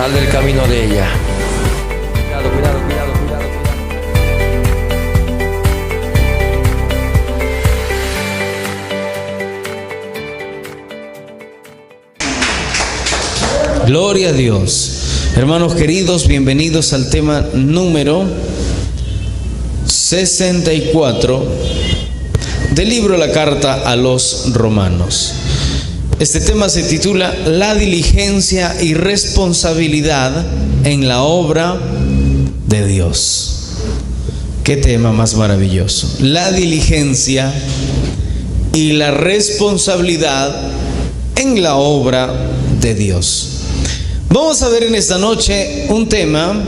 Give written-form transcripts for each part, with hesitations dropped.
sal del camino de ella. Cuidado, cuidado, cuidado, cuidado, cuidado. Gloria a Dios. Hermanos queridos, bienvenidos al tema número 64 del libro La Carta a los Romanos. Este tema se titula La diligencia y responsabilidad en la obra de Dios. Qué tema más maravilloso. La diligencia y la responsabilidad en la obra de Dios. Vamos a ver en esta noche un tema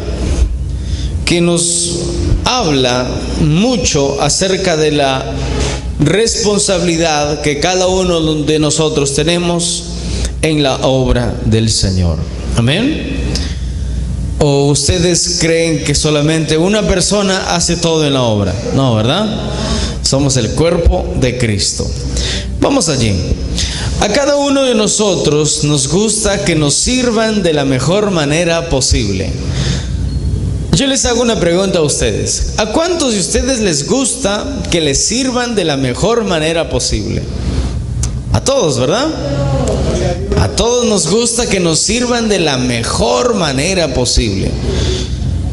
que nos habla mucho acerca de la responsabilidad que cada uno de nosotros tenemos en la obra del Señor. Amén. ¿O ustedes creen que solamente una persona hace todo en la obra? No, ¿verdad? Somos el cuerpo de Cristo. Vamos allí. A cada uno de nosotros nos gusta que nos sirvan de la mejor manera posible. Yo les hago una pregunta a ustedes. ¿A cuántos de ustedes les gusta que les sirvan de la mejor manera posible? A todos, ¿verdad? A todos nos gusta que nos sirvan de la mejor manera posible.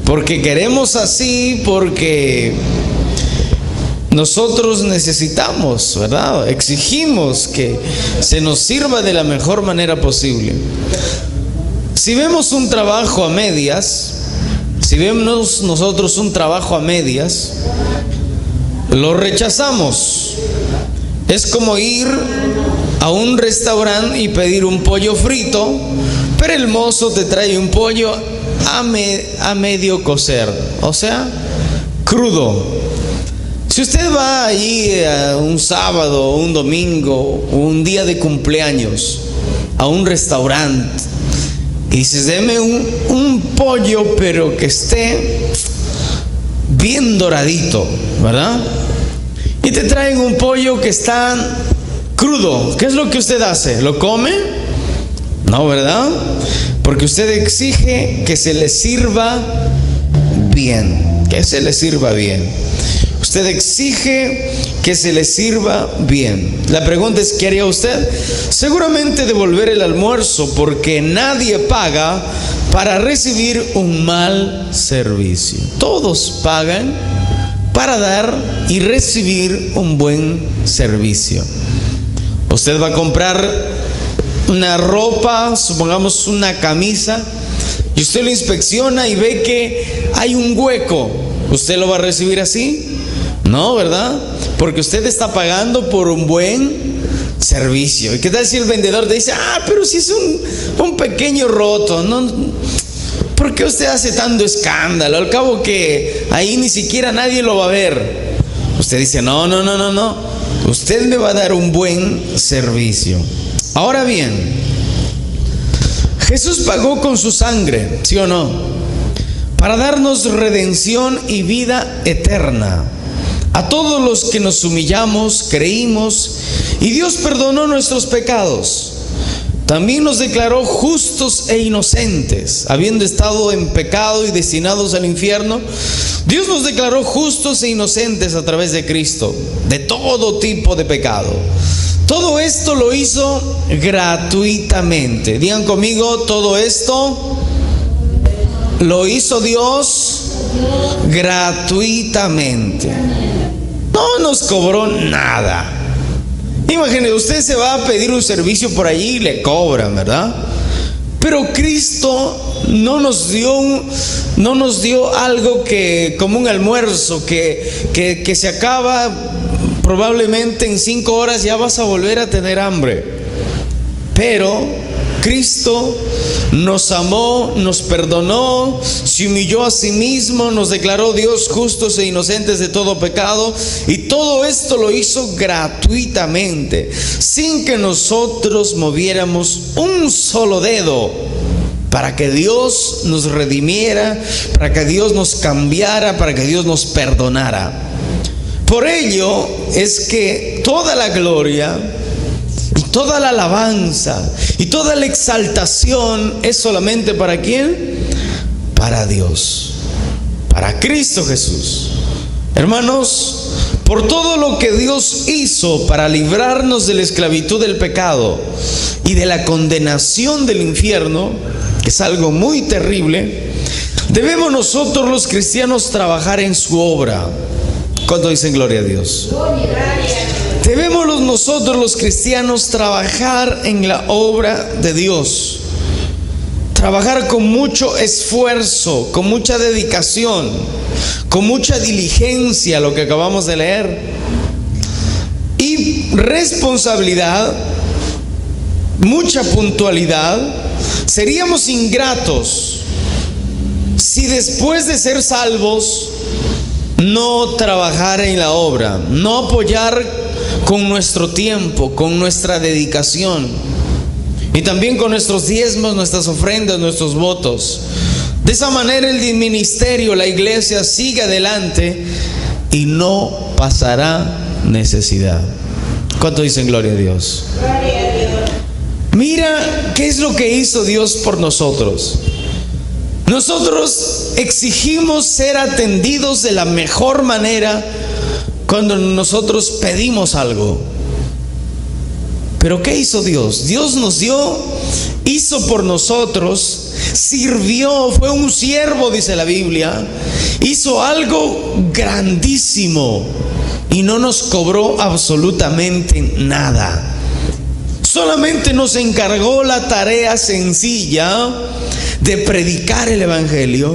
Porque queremos así, porque nosotros necesitamos, ¿verdad? Exigimos que se nos sirva de la mejor manera posible. Si vemos un trabajo a medias, si vemos nosotros un trabajo a medias, lo rechazamos. Es como ir a un restaurante y pedir un pollo frito, pero el mozo te trae un pollo a medio cocer, o sea, crudo. Si usted va allí a un sábado, un domingo, un día de cumpleaños, a un restaurante, y dices, deme un pollo, pero que esté bien doradito, ¿verdad? Y te traen un pollo que está crudo. ¿Qué es lo que usted hace? ¿Lo come? No, ¿verdad? Porque usted exige que se le sirva bien, que se le sirva bien. Usted exige que se le sirva bien. La pregunta es, ¿qué haría usted? Seguramente devolver el almuerzo, porque nadie paga para recibir un mal servicio. Todos pagan para dar y recibir un buen servicio. Usted va a comprar una ropa, supongamos una camisa, y usted lo inspecciona y ve que hay un hueco. ¿Usted lo va a recibir así? No, ¿verdad? Porque usted está pagando por un buen servicio. ¿Y qué tal si el vendedor te dice, pero si es un pequeño roto, ¿no? ¿Por qué usted hace tanto escándalo? Al cabo que ahí ni siquiera nadie lo va a ver. Usted dice, no. Usted me va a dar un buen servicio. Ahora bien, Jesús pagó con su sangre, ¿sí o no? Para darnos redención y vida eterna. A todos los que nos humillamos, creímos, y Dios perdonó nuestros pecados. También nos declaró justos e inocentes. Habiendo estado en pecado y destinados al infierno, Dios nos declaró justos e inocentes a través de Cristo, de todo tipo de pecado. Todo esto lo hizo gratuitamente. Digan conmigo, todo esto lo hizo Dios gratuitamente. No nos cobró nada. Imagínese, usted se va a pedir un servicio por allí y le cobran, ¿verdad? Pero Cristo no nos dio algo que, como un almuerzo que se acaba, probablemente en 5 horas ya vas a volver a tener hambre. Pero Cristo nos amó, nos perdonó, se humilló a sí mismo, nos declaró Dios justos e inocentes de todo pecado, y todo esto lo hizo gratuitamente, sin que nosotros moviéramos un solo dedo, para que Dios nos redimiera, para que Dios nos cambiara, para que Dios nos perdonara. Por ello es que toda la gloria Y toda la alabanza y toda la exaltación es solamente ¿para quién? Para Dios, para Cristo Jesús. Hermanos, por todo lo que Dios hizo para librarnos de la esclavitud del pecado y de la condenación del infierno, que es algo muy terrible, debemos nosotros los cristianos trabajar en su obra. ¿Cuánto dicen gloria a Dios? Debemos nosotros los cristianos trabajar en la obra de Dios. Trabajar con mucho esfuerzo, con mucha dedicación, con mucha diligencia, lo que acabamos de leer. Y responsabilidad, mucha puntualidad. Seríamos ingratos si después de ser salvos no trabajar en la obra, no apoyar con nuestro tiempo, con nuestra dedicación y también con nuestros diezmos, nuestras ofrendas, nuestros votos. De esa manera el ministerio, la iglesia sigue adelante y no pasará necesidad. ¿Cuánto dicen gloria a Dios? Gloria a Dios. Mira qué es lo que hizo Dios por nosotros. Nosotros exigimos ser atendidos de la mejor manera cuando nosotros pedimos algo. Pero ¿qué hizo Dios? Dios nos dio, hizo por nosotros, sirvió, fue un siervo, dice la Biblia, hizo algo grandísimo y no nos cobró absolutamente nada. Solamente nos encargó la tarea sencilla de predicar el evangelio,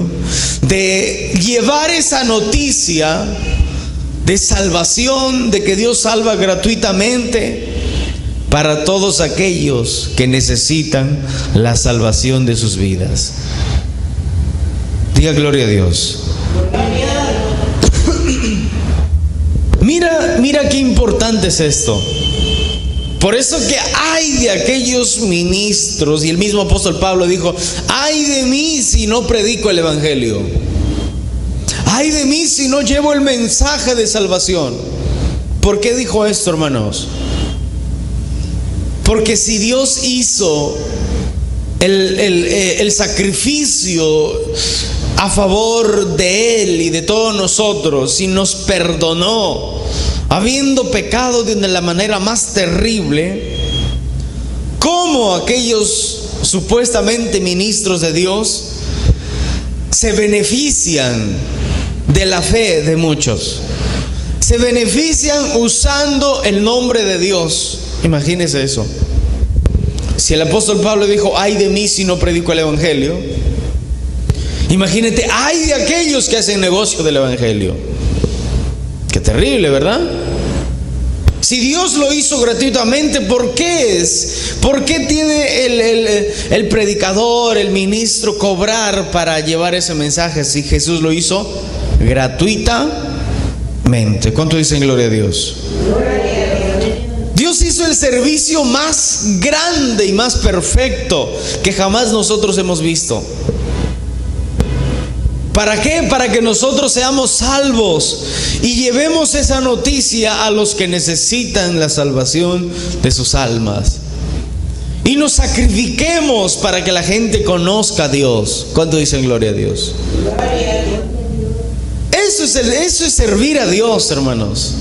de llevar esa noticia de salvación, de que Dios salva gratuitamente para todos aquellos que necesitan la salvación de sus vidas. Diga gloria a Dios. Mira qué importante es esto. Por eso que ay de aquellos ministros, y el mismo apóstol Pablo dijo, ay de mí si no predico el evangelio, ay de mí si no llevo el mensaje de salvación. ¿Por qué dijo esto, hermanos? Porque si Dios hizo el sacrificio a favor de Él y de todos nosotros, y nos perdonó, habiendo pecado de la manera más terrible, ¿cómo aquellos supuestamente ministros de Dios se benefician de la fe de muchos? Se benefician usando el nombre de Dios. Imagínense eso. Si el apóstol Pablo dijo, ay de mí si no predico el evangelio, imagínate, ay de aquellos que hacen negocio del evangelio. Qué terrible, ¿verdad? Si Dios lo hizo gratuitamente, ¿por qué tiene el predicador, el ministro, cobrar para llevar ese mensaje si Jesús lo hizo gratuitamente? ¿Cuánto dicen gloria a Dios? Dios hizo el servicio más grande y más perfecto que jamás nosotros hemos visto. ¿Para qué? Para que nosotros seamos salvos y llevemos esa noticia a los que necesitan la salvación de sus almas. Y nos sacrifiquemos para que la gente conozca a Dios. ¿Cuánto dicen gloria a Dios? Eso es servir a Dios, hermanos.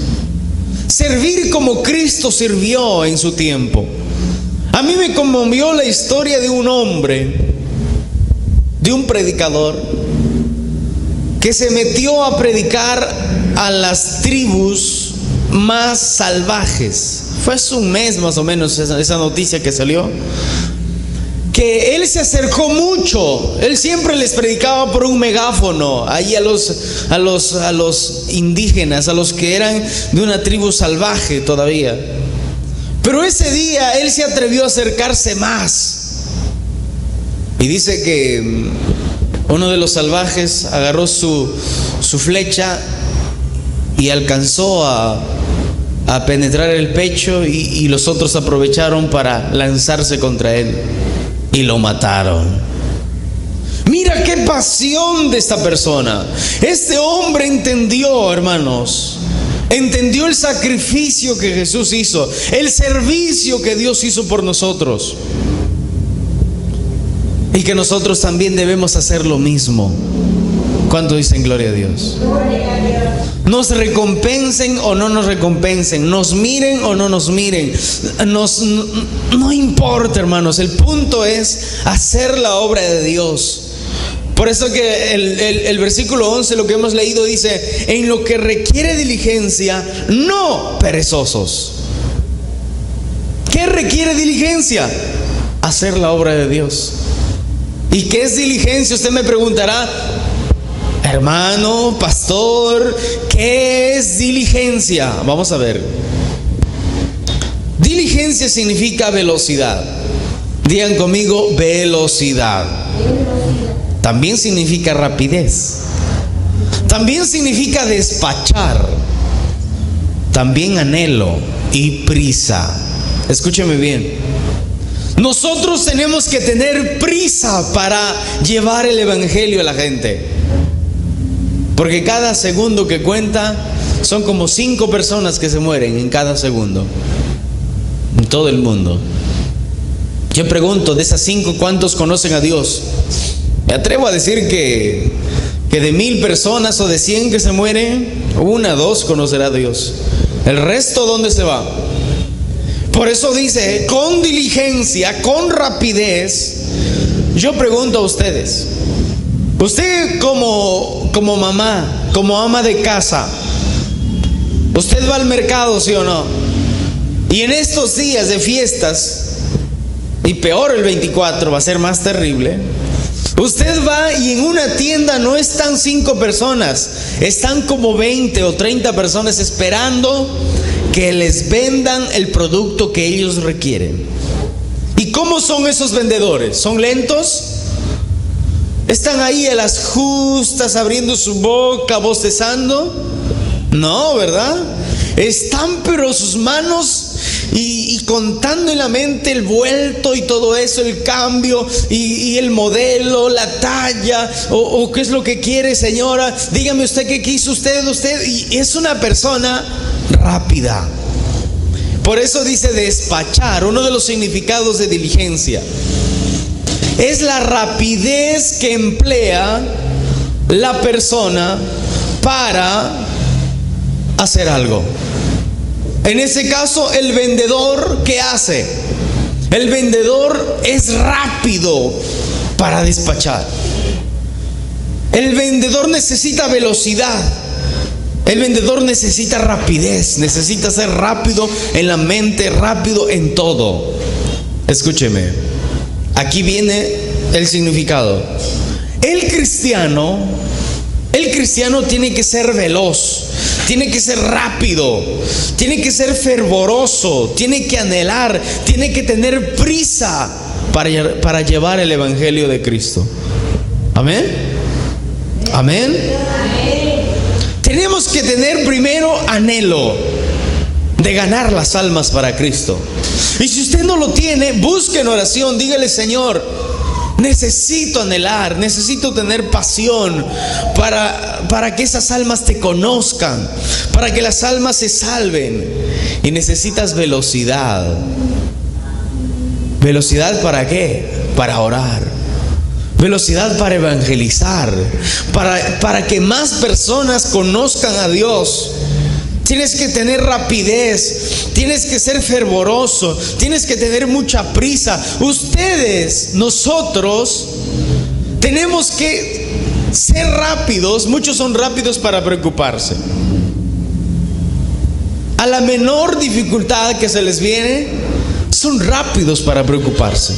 Servir como Cristo sirvió en su tiempo. A mí me conmovió la historia de un hombre, de un predicador, que se metió a predicar a las tribus más salvajes. Fue hace un mes más o menos esa noticia que salió, que él se acercó mucho. Él siempre les predicaba por un megáfono ahí a los indígenas, a los que eran de una tribu salvaje todavía. Pero ese día él se atrevió a acercarse más, y dice que uno de los salvajes agarró su flecha y alcanzó a penetrar el pecho, y los otros aprovecharon para lanzarse contra él y lo mataron. Mira qué pasión de esta persona. Este hombre entendió, hermanos, entendió el sacrificio que Jesús hizo, el servicio que Dios hizo por nosotros, y que nosotros también debemos hacer lo mismo. ¿Cuánto dicen gloria a Dios? Nos recompensen o no nos recompensen, nos miren o no nos miren, no importa, hermanos. El punto es hacer la obra de Dios. Por eso que el versículo 11, lo que hemos leído, dice: en lo que requiere diligencia, no perezosos. ¿Qué requiere diligencia? Hacer la obra de Dios. ¿Y qué es diligencia? Usted me preguntará: hermano, pastor, ¿qué es diligencia? Vamos a ver. Diligencia significa velocidad. Digan conmigo: velocidad. También significa rapidez. También significa despachar. También anhelo y prisa. Escúcheme bien. Nosotros tenemos que tener prisa para llevar el evangelio a la gente. Porque cada segundo que cuenta son como 5 personas que se mueren en cada segundo, en todo el mundo. Yo pregunto, de esas 5, ¿cuántos conocen a Dios? Me atrevo a decir que de 1000 personas o de 100 que se mueren, 1 o 2 conocerá a Dios. El resto, ¿dónde se va? Por eso dice, con diligencia, con rapidez. Yo pregunto a ustedes, usted como mamá, como ama de casa, usted va al mercado, ¿sí o no? Y en estos días de fiestas, y peor el 24, va a ser más terrible. Usted va y en una tienda no están 5 personas, están como 20 o 30 personas esperando que les vendan el producto que ellos requieren. ¿Y cómo son esos vendedores? ¿Son lentos? ¿Están ahí a las justas, abriendo su boca, bostezando? No, ¿verdad? Están, pero sus manos y contando en la mente el vuelto y todo eso, el cambio y el modelo, la talla, o qué es lo que quiere, señora. Dígame usted qué quiso usted. Y es una persona rápida. Por eso dice despachar. Uno de los significados de diligencia es la rapidez que emplea la persona para hacer algo. En ese caso, el vendedor, ¿qué hace? El vendedor es rápido para despachar. El vendedor necesita velocidad. El vendedor necesita rapidez, necesita ser rápido en la mente, rápido en todo. Escúcheme, aquí viene el significado. El cristiano tiene que ser veloz, tiene que ser rápido, tiene que ser fervoroso, tiene que anhelar, tiene que tener prisa para llevar el evangelio de Cristo. Amén. Amén. Tenemos que tener primero anhelo de ganar las almas para Cristo. Y si usted no lo tiene, busque en oración, dígale: Señor, necesito anhelar, necesito tener pasión para que esas almas te conozcan, para que las almas se salven. Y necesitas velocidad. ¿Velocidad para qué? Para orar. Velocidad para evangelizar, para que más personas conozcan a Dios. Tienes que tener rapidez, tienes que ser fervoroso, tienes que tener mucha prisa. Nosotros tenemos que ser rápidos. Muchos son rápidos para preocuparse. A la menor dificultad que se les viene, son rápidos para preocuparse.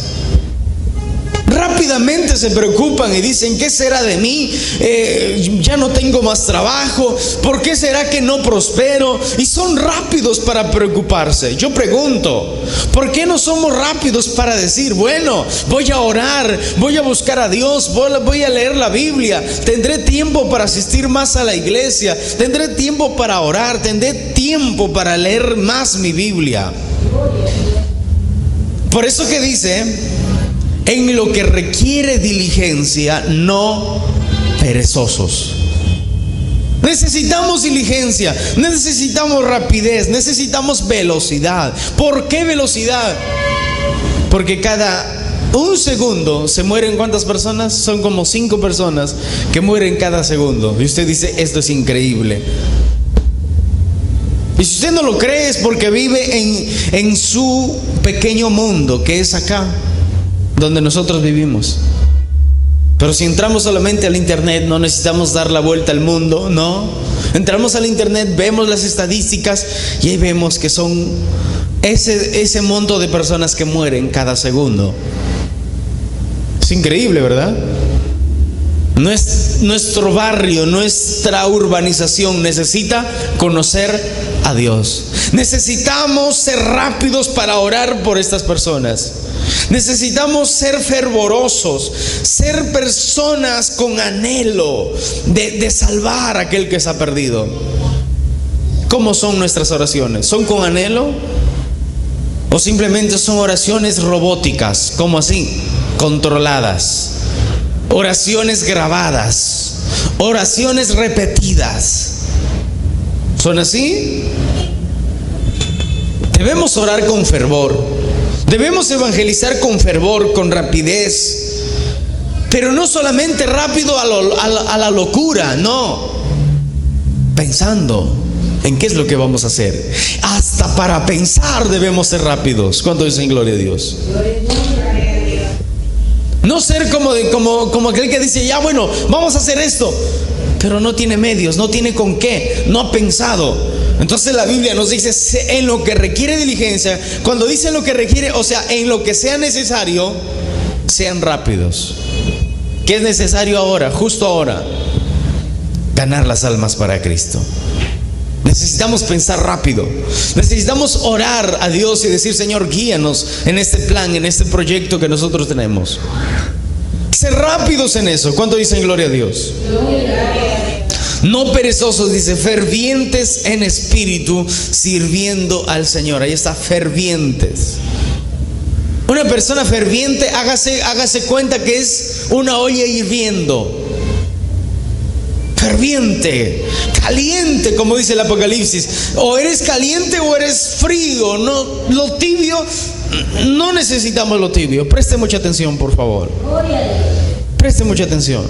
Rápidamente se preocupan y dicen: ¿qué será de mí? Ya no tengo más trabajo. ¿Por qué será que no prospero? Y son rápidos para preocuparse. Yo pregunto, ¿por qué no somos rápidos para decir: bueno, voy a orar, voy a buscar a Dios, voy a leer la Biblia, tendré tiempo para asistir más a la iglesia, tendré tiempo para orar, tendré tiempo para leer más mi Biblia? Por eso que dice: en lo que requiere diligencia, no perezosos. Necesitamos diligencia, necesitamos rapidez, necesitamos velocidad. ¿Por qué velocidad? Porque cada un segundo se mueren ¿cuántas personas? Son como 5 personas que mueren cada segundo. Y usted dice, esto es increíble. Y si usted no lo cree es porque vive en su pequeño mundo, que es acá, donde nosotros vivimos. Pero si entramos solamente al internet, no necesitamos dar la vuelta al mundo, no. Entramos al internet, vemos las estadísticas y ahí vemos que son ese monto de personas que mueren cada segundo. Es increíble, ¿verdad? Nuestro barrio, nuestra urbanización necesita conocer a Dios. Necesitamos ser rápidos para orar por estas personas. Necesitamos ser fervorosos, ser personas con anhelo de salvar a aquel que se ha perdido. ¿Cómo son nuestras oraciones? ¿Son con anhelo? ¿O simplemente son oraciones robóticas? ¿Cómo así? Controladas. Oraciones grabadas. Oraciones repetidas. ¿Son así? Debemos orar con fervor. Debemos evangelizar con fervor, con rapidez. Pero no solamente rápido a la locura, no. Pensando en qué es lo que vamos a hacer. Hasta para pensar debemos ser rápidos. ¿Cuánto dicen gloria a Dios? No ser como aquel que dice, ya bueno, vamos a hacer esto, pero no tiene medios, no tiene con qué, no ha pensado. Entonces la Biblia nos dice, en lo que requiere diligencia, cuando dice en lo que requiere, o sea, en lo que sea necesario, sean rápidos. ¿Qué es necesario ahora, justo ahora? Ganar las almas para Cristo. Necesitamos pensar rápido. Necesitamos orar a Dios y decir, Señor, guíanos en este plan, en este proyecto que nosotros tenemos. Ser rápidos en eso. ¿Cuánto dicen gloria a Dios? No perezosos, dice, fervientes en espíritu, sirviendo al Señor. Ahí está, fervientes. Una persona ferviente, hágase cuenta que es una olla hirviendo. Ferviente, caliente, como dice el Apocalipsis. O eres caliente o eres frío. No, lo tibio, no necesitamos lo tibio. Preste mucha atención, por favor. Preste mucha atención.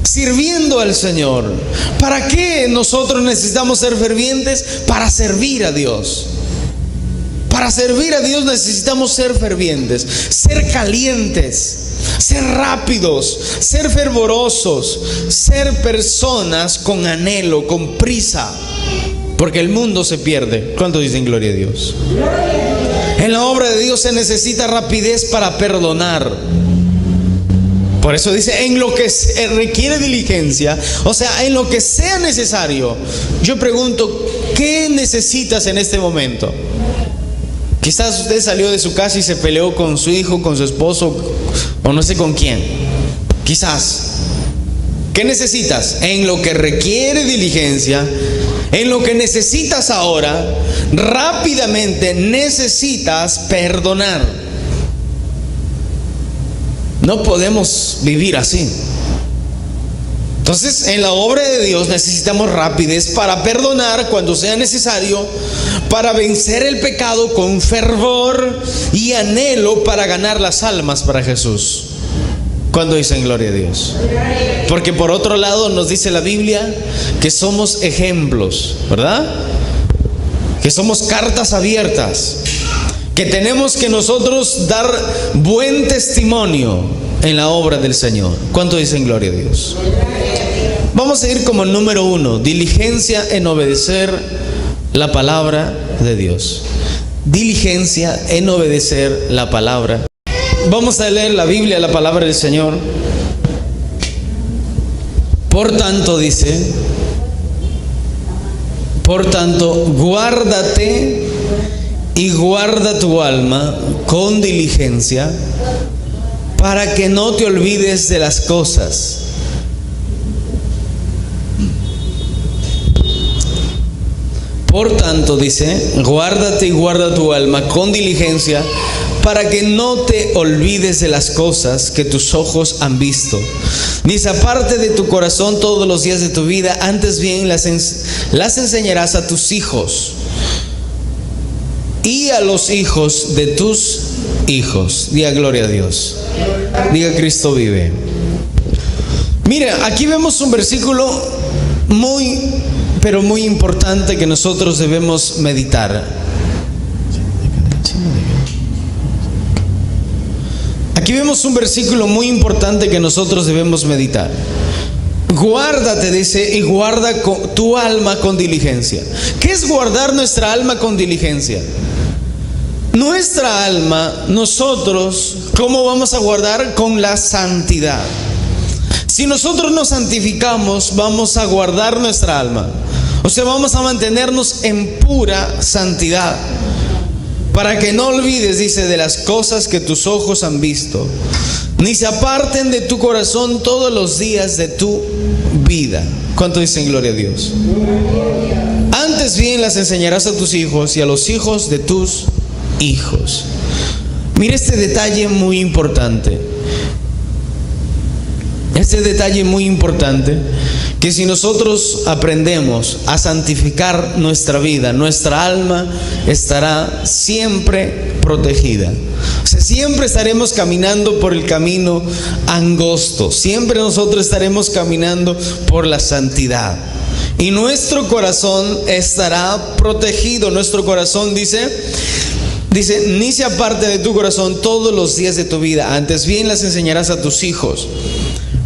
Sirviendo al Señor. ¿Para qué nosotros necesitamos ser fervientes? Para servir a Dios. Para servir a Dios necesitamos ser fervientes, ser calientes, ser rápidos, ser fervorosos, ser personas con anhelo, con prisa, porque el mundo se pierde. ¿Cuánto dicen gloria a Dios? En la obra de Dios se necesita rapidez para perdonar. Por eso dice, en lo que requiere diligencia, o sea, en lo que sea necesario. Yo pregunto, ¿qué necesitas en este momento? Quizás usted salió de su casa y se peleó con su hijo, con su esposo, o no sé con quién. Quizás. ¿Qué necesitas? En lo que requiere diligencia, en lo que necesitas ahora, rápidamente necesitas perdonar. No podemos vivir así. Entonces, en la obra de Dios necesitamos rapidez para perdonar cuando sea necesario, para vencer el pecado con fervor y anhelo para ganar las almas para Jesús. ¿Cuándo dicen gloria a Dios? Porque por otro lado nos dice la Biblia que somos ejemplos, ¿verdad? Que somos cartas abiertas, que tenemos que nosotros dar buen testimonio en la obra del Señor. ¿Cuánto dicen gloria a Dios? Vamos a ir como número 1, diligencia en obedecer la palabra de Dios. Diligencia en obedecer la palabra. Vamos a leer la Biblia, la palabra del Señor. Por tanto, dice, por tanto, guárdate y guarda tu alma con diligencia, para que no te olvides de las cosas Por tanto, dice, guárdate y guarda tu alma con diligencia, para que no te olvides de las cosas que tus ojos han visto, ni se aparte de tu corazón todos los días de tu vida, antes bien las enseñarás a tus hijos y a los hijos de tus hijos. Diga gloria a Dios. Diga Cristo vive. Mira, aquí vemos un versículo pero muy importante que nosotros debemos meditar. Aquí vemos un versículo muy importante que nosotros debemos meditar. Guárdate, dice, y guarda tu alma con diligencia. ¿Qué es guardar nuestra alma con diligencia? Nuestra alma, nosotros, ¿cómo vamos a guardar? Con la santidad. Si nosotros nos santificamos, vamos a guardar nuestra alma. O sea, vamos a mantenernos en pura santidad. Para que no olvides, dice, de las cosas que tus ojos han visto, ni se aparten de tu corazón todos los días de tu vida. ¿Cuánto dicen gloria a Dios? Antes bien las enseñarás a tus hijos y a los hijos de tus hijos. Mira este detalle muy importante. Este detalle muy importante, que si nosotros aprendemos a santificar nuestra vida, nuestra alma estará siempre protegida. O sea, siempre estaremos caminando por el camino angosto. Siempre nosotros estaremos caminando por la santidad. Y nuestro corazón estará protegido. Nuestro corazón dice, ni se aparte de tu corazón todos los días de tu vida. Antes bien las enseñarás a tus hijos.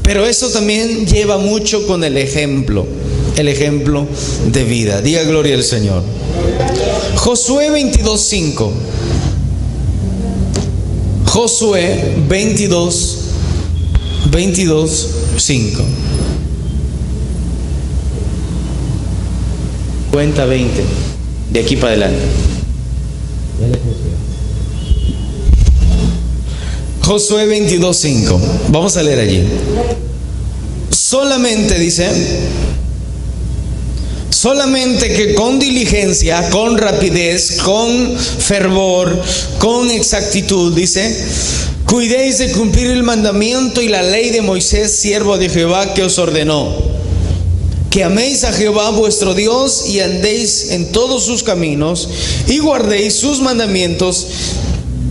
Pero eso también lleva mucho con el ejemplo de vida. Diga gloria al Señor. Josué 22:5. Josué 22:5. Cuenta 20. De aquí para adelante. Josué 22:5. Vamos a leer allí. Solamente dice, solamente que con diligencia, con rapidez, con fervor, con exactitud, dice, cuidéis de cumplir el mandamiento y la ley de Moisés, siervo de Jehová, que os ordenó, que améis a Jehová vuestro Dios y andéis en todos sus caminos y guardéis sus mandamientos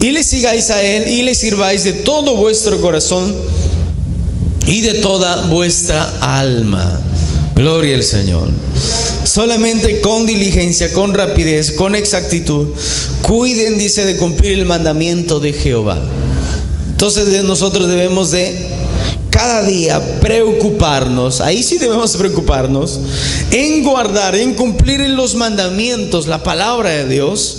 y le sigáis a él y le sirváis de todo vuestro corazón y de toda vuestra alma. Gloria al Señor. Solamente con diligencia, con rapidez, con exactitud, cuiden, dice, de cumplir el mandamiento de Jehová. Entonces nosotros debemos de cada día preocuparnos, ahí sí debemos preocuparnos, en guardar, en cumplir los mandamientos, la palabra de Dios.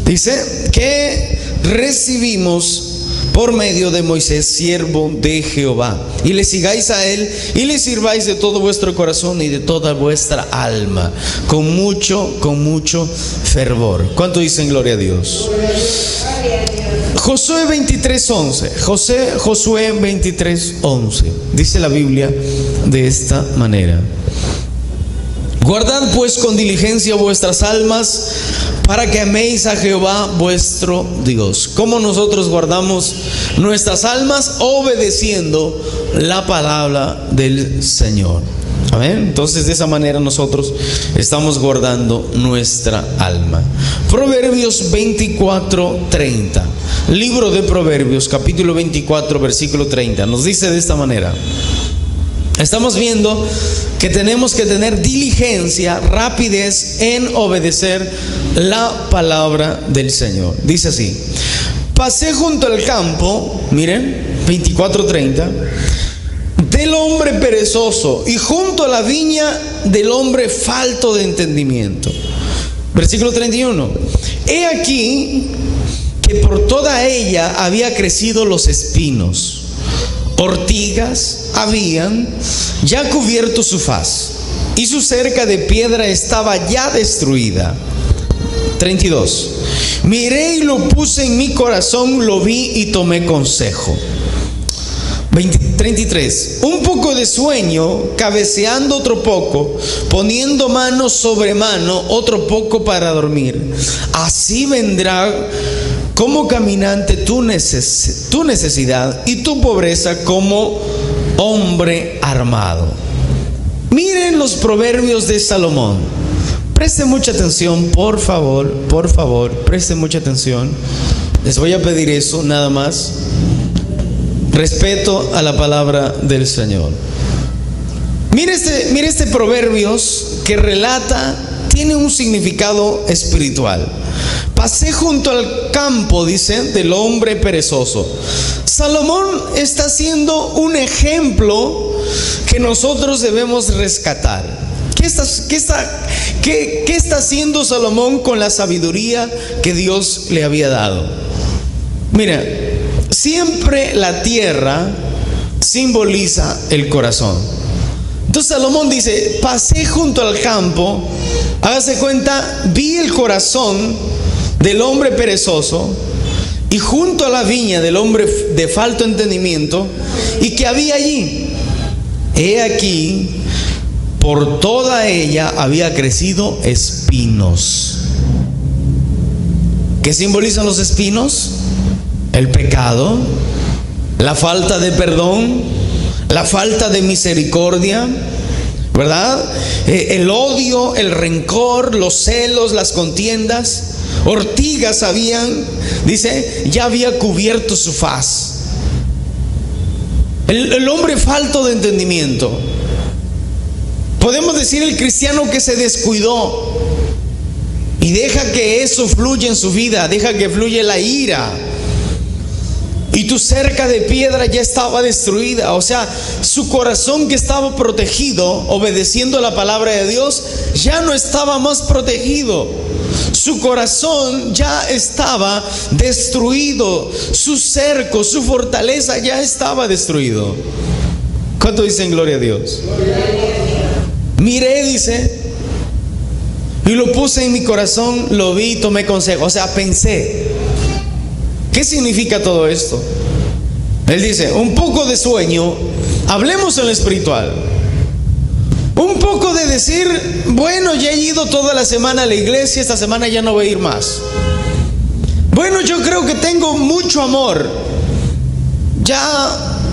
Dice que recibimos por medio de Moisés, siervo de Jehová, y le sigáis a él y le sirváis de todo vuestro corazón y de toda vuestra alma, con mucho fervor. ¿Cuánto dicen gloria a Dios? Josué 23:11. Josué 23:11. Dice la Biblia de esta manera: guardad pues con diligencia vuestras almas, para que améis a Jehová vuestro Dios. ¿Cómo nosotros guardamos nuestras almas? Obedeciendo la palabra del Señor. Amén. Entonces de esa manera nosotros estamos guardando nuestra alma. Proverbios 24:30. Libro de Proverbios, capítulo 24, versículo 30. Nos dice de esta manera. Estamos viendo que tenemos que tener diligencia, rapidez en obedecer la palabra del Señor. Dice así: pasé junto al campo, miren, 24:30, del hombre perezoso y junto a la viña del hombre falto de entendimiento. Versículo 31. He aquí que por toda ella había crecido los espinos. Ortigas habían ya cubierto su faz, y su cerca de piedra estaba ya destruida. 32. Miré y lo puse en mi corazón, lo vi y tomé consejo. 33. Un poco poco de sueño, cabeceando otro poco, poniendo mano sobre mano otro poco para dormir. Así vendrá como caminante tu necesidad y tu pobreza como hombre armado. Miren los proverbios de Salomón. Presten mucha atención, por favor, presten mucha atención. Les voy a pedir eso, nada más. Respeto a la palabra del Señor. Mire este proverbios que relata, tiene un significado espiritual. Pasé junto al campo, dice, del hombre perezoso. Salomón está haciendo un ejemplo que nosotros debemos rescatar. ¿Qué está haciendo Salomón con la sabiduría que Dios le había dado? Mira, siempre la tierra simboliza el corazón. Entonces Salomón dice, pasé junto al campo, hágase cuenta, vi el corazón del hombre perezoso y junto a la viña del hombre de falto entendimiento, y que había allí, he aquí, por toda ella había crecido espinos. ¿Qué simbolizan los espinos? El pecado, la falta de perdón, la falta de misericordia, ¿verdad? El odio, el rencor, los celos, las contiendas. Ortigas ya había cubierto su faz. El hombre falto de entendimiento. Podemos decir el cristiano que se descuidó y deja que eso fluya en su vida, deja que fluya la ira. Y tu cerca de piedra ya estaba destruida. O sea, su corazón que estaba protegido, obedeciendo la palabra de Dios, ya no estaba más protegido. Su corazón ya estaba destruido. Su cerco, su fortaleza ya estaba destruido. ¿Cuánto dicen gloria a Dios? Miré, dice, y lo puse en mi corazón, lo vi, tomé consejo. O sea, pensé. ¿Qué significa todo esto? Él dice, un poco de sueño, hablemos en lo espiritual. Un poco de decir, bueno, ya he ido toda la semana a la iglesia, esta semana ya no voy a ir más. Bueno, yo creo que tengo mucho amor, ya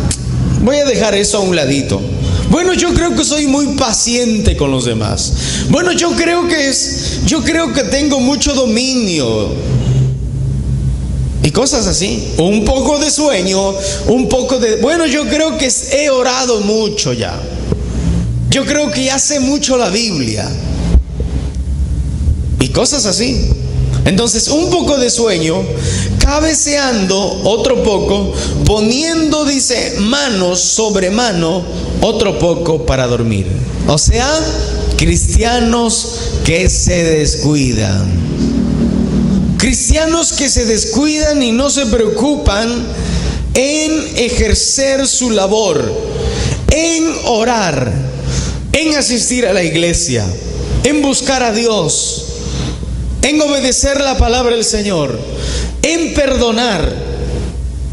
voy a dejar eso a un ladito. Bueno, yo creo que soy muy paciente con los demás. Bueno, yo creo que tengo mucho dominio. Y cosas así. Un poco de sueño, bueno, yo creo que he orado mucho ya. Yo creo que ya sé mucho la Biblia. Y cosas así. Entonces, un poco de sueño, cabeceando otro poco, poniendo, dice, mano sobre mano, otro poco para dormir. O sea, cristianos que se descuidan. Cristianos que se descuidan y no se preocupan en ejercer su labor, en orar, en asistir a la iglesia, en buscar a Dios, en obedecer la palabra del Señor, en perdonar.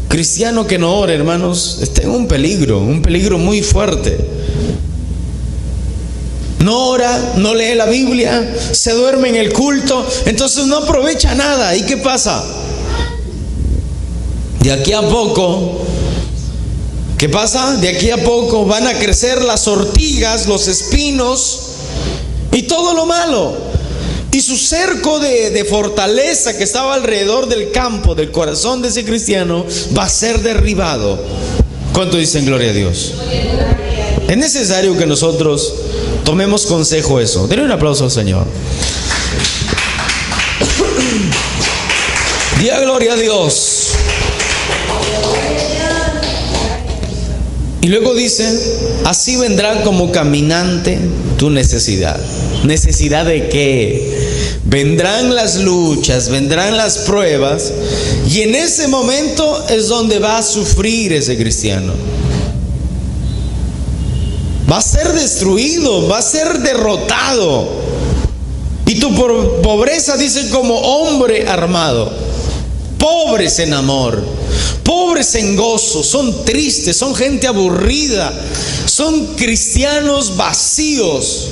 Cristiano que no ora, hermanos, está en un peligro muy fuerte. No ora, no lee la Biblia, se duerme en el culto, entonces no aprovecha nada. ¿Y qué pasa? De aquí a poco, ¿qué pasa? De aquí a poco van a crecer las ortigas, los espinos y todo lo malo. Y su cerco de fortaleza que estaba alrededor del campo, del corazón de ese cristiano, va a ser derribado. ¿Cuánto dicen gloria a Dios? Es necesario que nosotros tomemos consejo eso. Denle un aplauso al Señor. Diga gloria a Dios. Y luego dice, así vendrá como caminante tu necesidad. ¿Necesidad de qué? Vendrán las luchas, vendrán las pruebas, y en ese momento es donde va a sufrir ese cristiano. Va a ser destruido, va a ser derrotado. Y tu pobreza, dice, como hombre armado. pobres en amor, pobres en gozo, son tristes, son gente aburrida, son cristianos vacíos.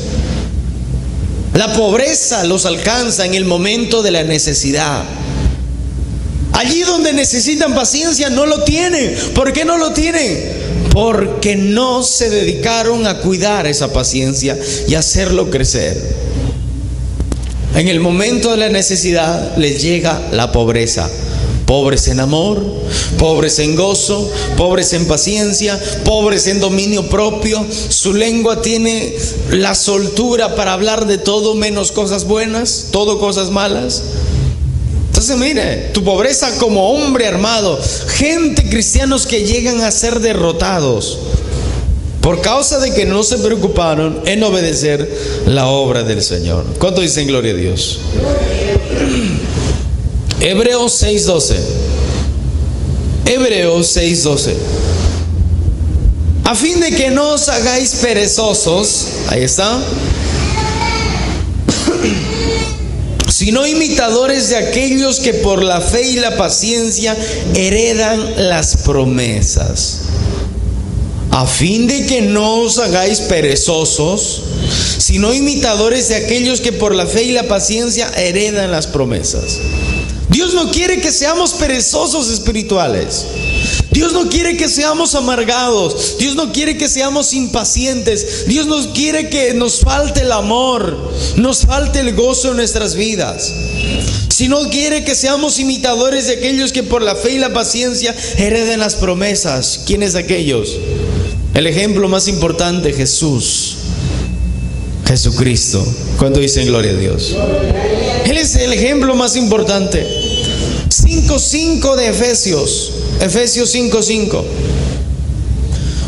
La pobreza los alcanza en el momento de la necesidad. Allí donde necesitan paciencia no lo tienen. ¿Por qué no lo tienen? Porque no se dedicaron a cuidar esa paciencia y hacerlo crecer. En el momento de la necesidad les llega la pobreza. Pobres en amor, pobres en gozo, pobres en paciencia, pobres en dominio propio. Su lengua tiene la soltura para hablar de todo menos cosas buenas, todo cosas malas. Entonces mire, tu pobreza como hombre armado, gente, cristianos que llegan a ser derrotados por causa de que no se preocuparon en obedecer la obra del Señor. ¿Cuánto dicen gloria a Dios? Hebreos 6:12. Hebreos 6:12. A fin de que no os hagáis perezosos, ahí está, sino imitadores de aquellos que por la fe y la paciencia heredan las promesas. A fin de que no os hagáis perezosos, sino imitadores de aquellos que por la fe y la paciencia heredan las promesas. Dios no quiere que seamos perezosos espirituales. Dios no quiere que seamos amargados. Dios no quiere que seamos impacientes. Dios no quiere que nos falte el amor, nos falte el gozo en nuestras vidas. Sino quiere que seamos imitadores de aquellos que por la fe y la paciencia hereden las promesas. ¿Quiénes aquellos? El ejemplo más importante, Jesucristo. ¿Cuánto dicen gloria a Dios? Él es el ejemplo más importante. 5:5 de Efesios 5:5.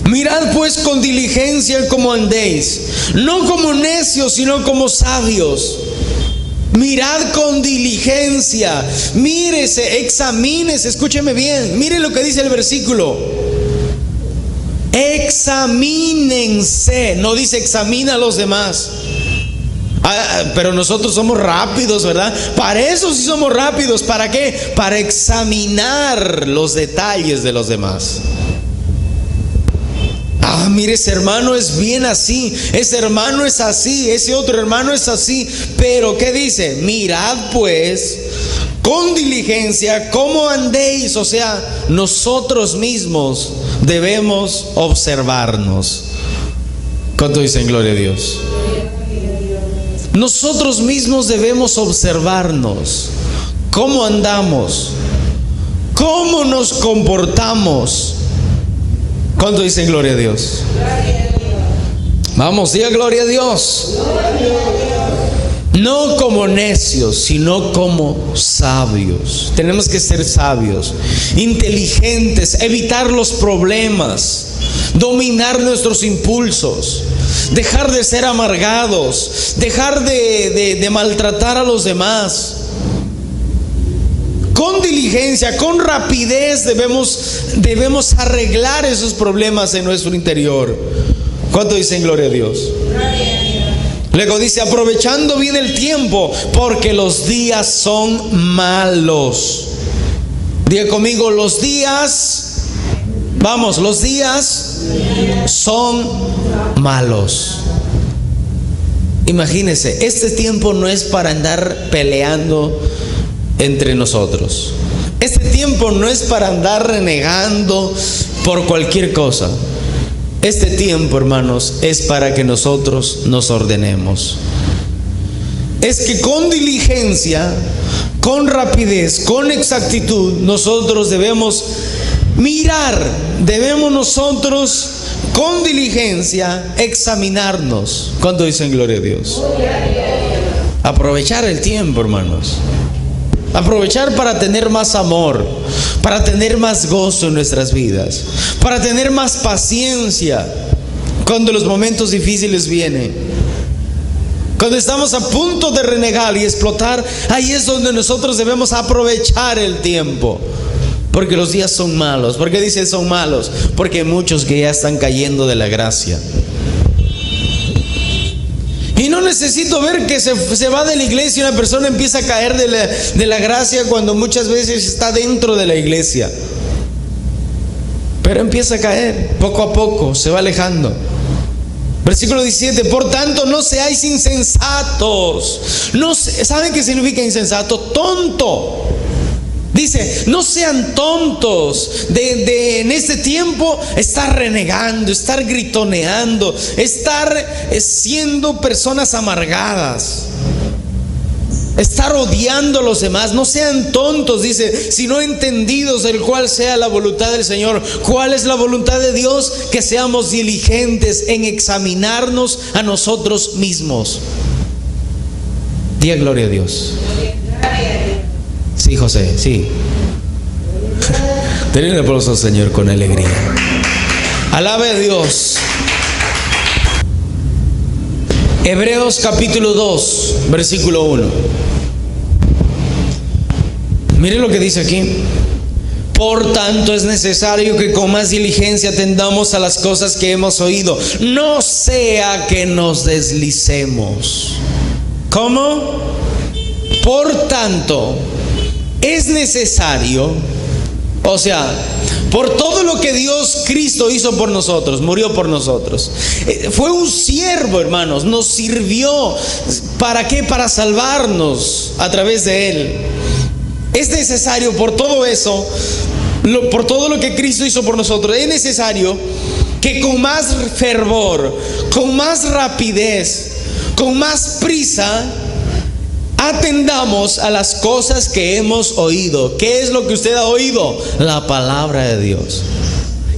Mirad pues con diligencia cómo andéis, no como necios, sino como sabios. Mirad con diligencia, mírese, examínese, escúcheme bien, mire lo que dice el versículo. Examínense, no dice examina a los demás. Pero nosotros somos rápidos, ¿verdad? Para eso sí somos rápidos. ¿Para qué? Para examinar los detalles de los demás. Mire, ese hermano es bien así, ese hermano es así, ese otro hermano es así. Pero ¿qué dice? Mirad pues con diligencia cómo andéis. O sea, nosotros mismos debemos observarnos. ¿Cuánto dicen gloria a Dios? Nosotros mismos debemos observarnos. ¿Cómo andamos? ¿Cómo nos comportamos? ¿Cuánto dicen gloria a Dios? Vamos, diga gloria a Dios. No como necios, sino como sabios. Tenemos que ser sabios, inteligentes, evitar los problemas, dominar nuestros impulsos, dejar de ser amargados, dejar de maltratar a los demás. Con diligencia, con rapidez debemos arreglar esos problemas en nuestro interior. ¿Cuánto dicen gloria a Dios? Luego dice, aprovechando bien el tiempo, porque los días son malos. Diga conmigo, los días son malos. Imagínense, este tiempo no es para andar peleando entre nosotros. Este tiempo no es para andar renegando por cualquier cosa. Este tiempo, hermanos, es para que nosotros nos ordenemos. Es que con diligencia, con rapidez, con exactitud, nosotros debemos mirar, debemos nosotros con diligencia examinarnos. ¿Cuánto dicen gloria a Dios? Aprovechar el tiempo, hermanos. Aprovechar para tener más amor, para tener más gozo en nuestras vidas, para tener más paciencia cuando los momentos difíciles vienen. Cuando estamos a punto de renegar y explotar, ahí es donde nosotros debemos aprovechar el tiempo. Porque los días son malos. ¿Por qué dice son malos? Porque hay muchos que ya están cayendo de la gracia. Y no necesito ver que se va de la iglesia y una persona empieza a caer de la gracia cuando muchas veces está dentro de la iglesia. Pero empieza a caer, poco a poco, se va alejando. Versículo 17, por tanto no seáis insensatos. ¿Saben qué significa insensato? Tonto. Dice, no sean tontos de en este tiempo estar renegando, estar gritoneando, estar siendo personas amargadas, estar odiando a los demás. No sean tontos, dice, sino entendidos del cual sea la voluntad del Señor. ¿Cuál es la voluntad de Dios? Que seamos diligentes en examinarnos a nosotros mismos. Diga gloria a Dios. Sí, José, sí. Denle un aplauso al Señor con alegría. Alabe a Dios. Hebreos capítulo 2, versículo 1. Mire lo que dice aquí. Por tanto es necesario que con más diligencia atendamos a las cosas que hemos oído, no sea que nos deslicemos. ¿Cómo? Por tanto es necesario, o sea, por todo lo que Dios Cristo hizo por nosotros, murió por nosotros, fue un siervo, hermanos, nos sirvió. ¿Para qué? Para salvarnos a través de Él. Es necesario, por todo eso, por todo lo que Cristo hizo por nosotros, es necesario que con más fervor, con más rapidez, con más prisa, atendamos a las cosas que hemos oído. ¿Qué es lo que usted ha oído? La palabra de Dios.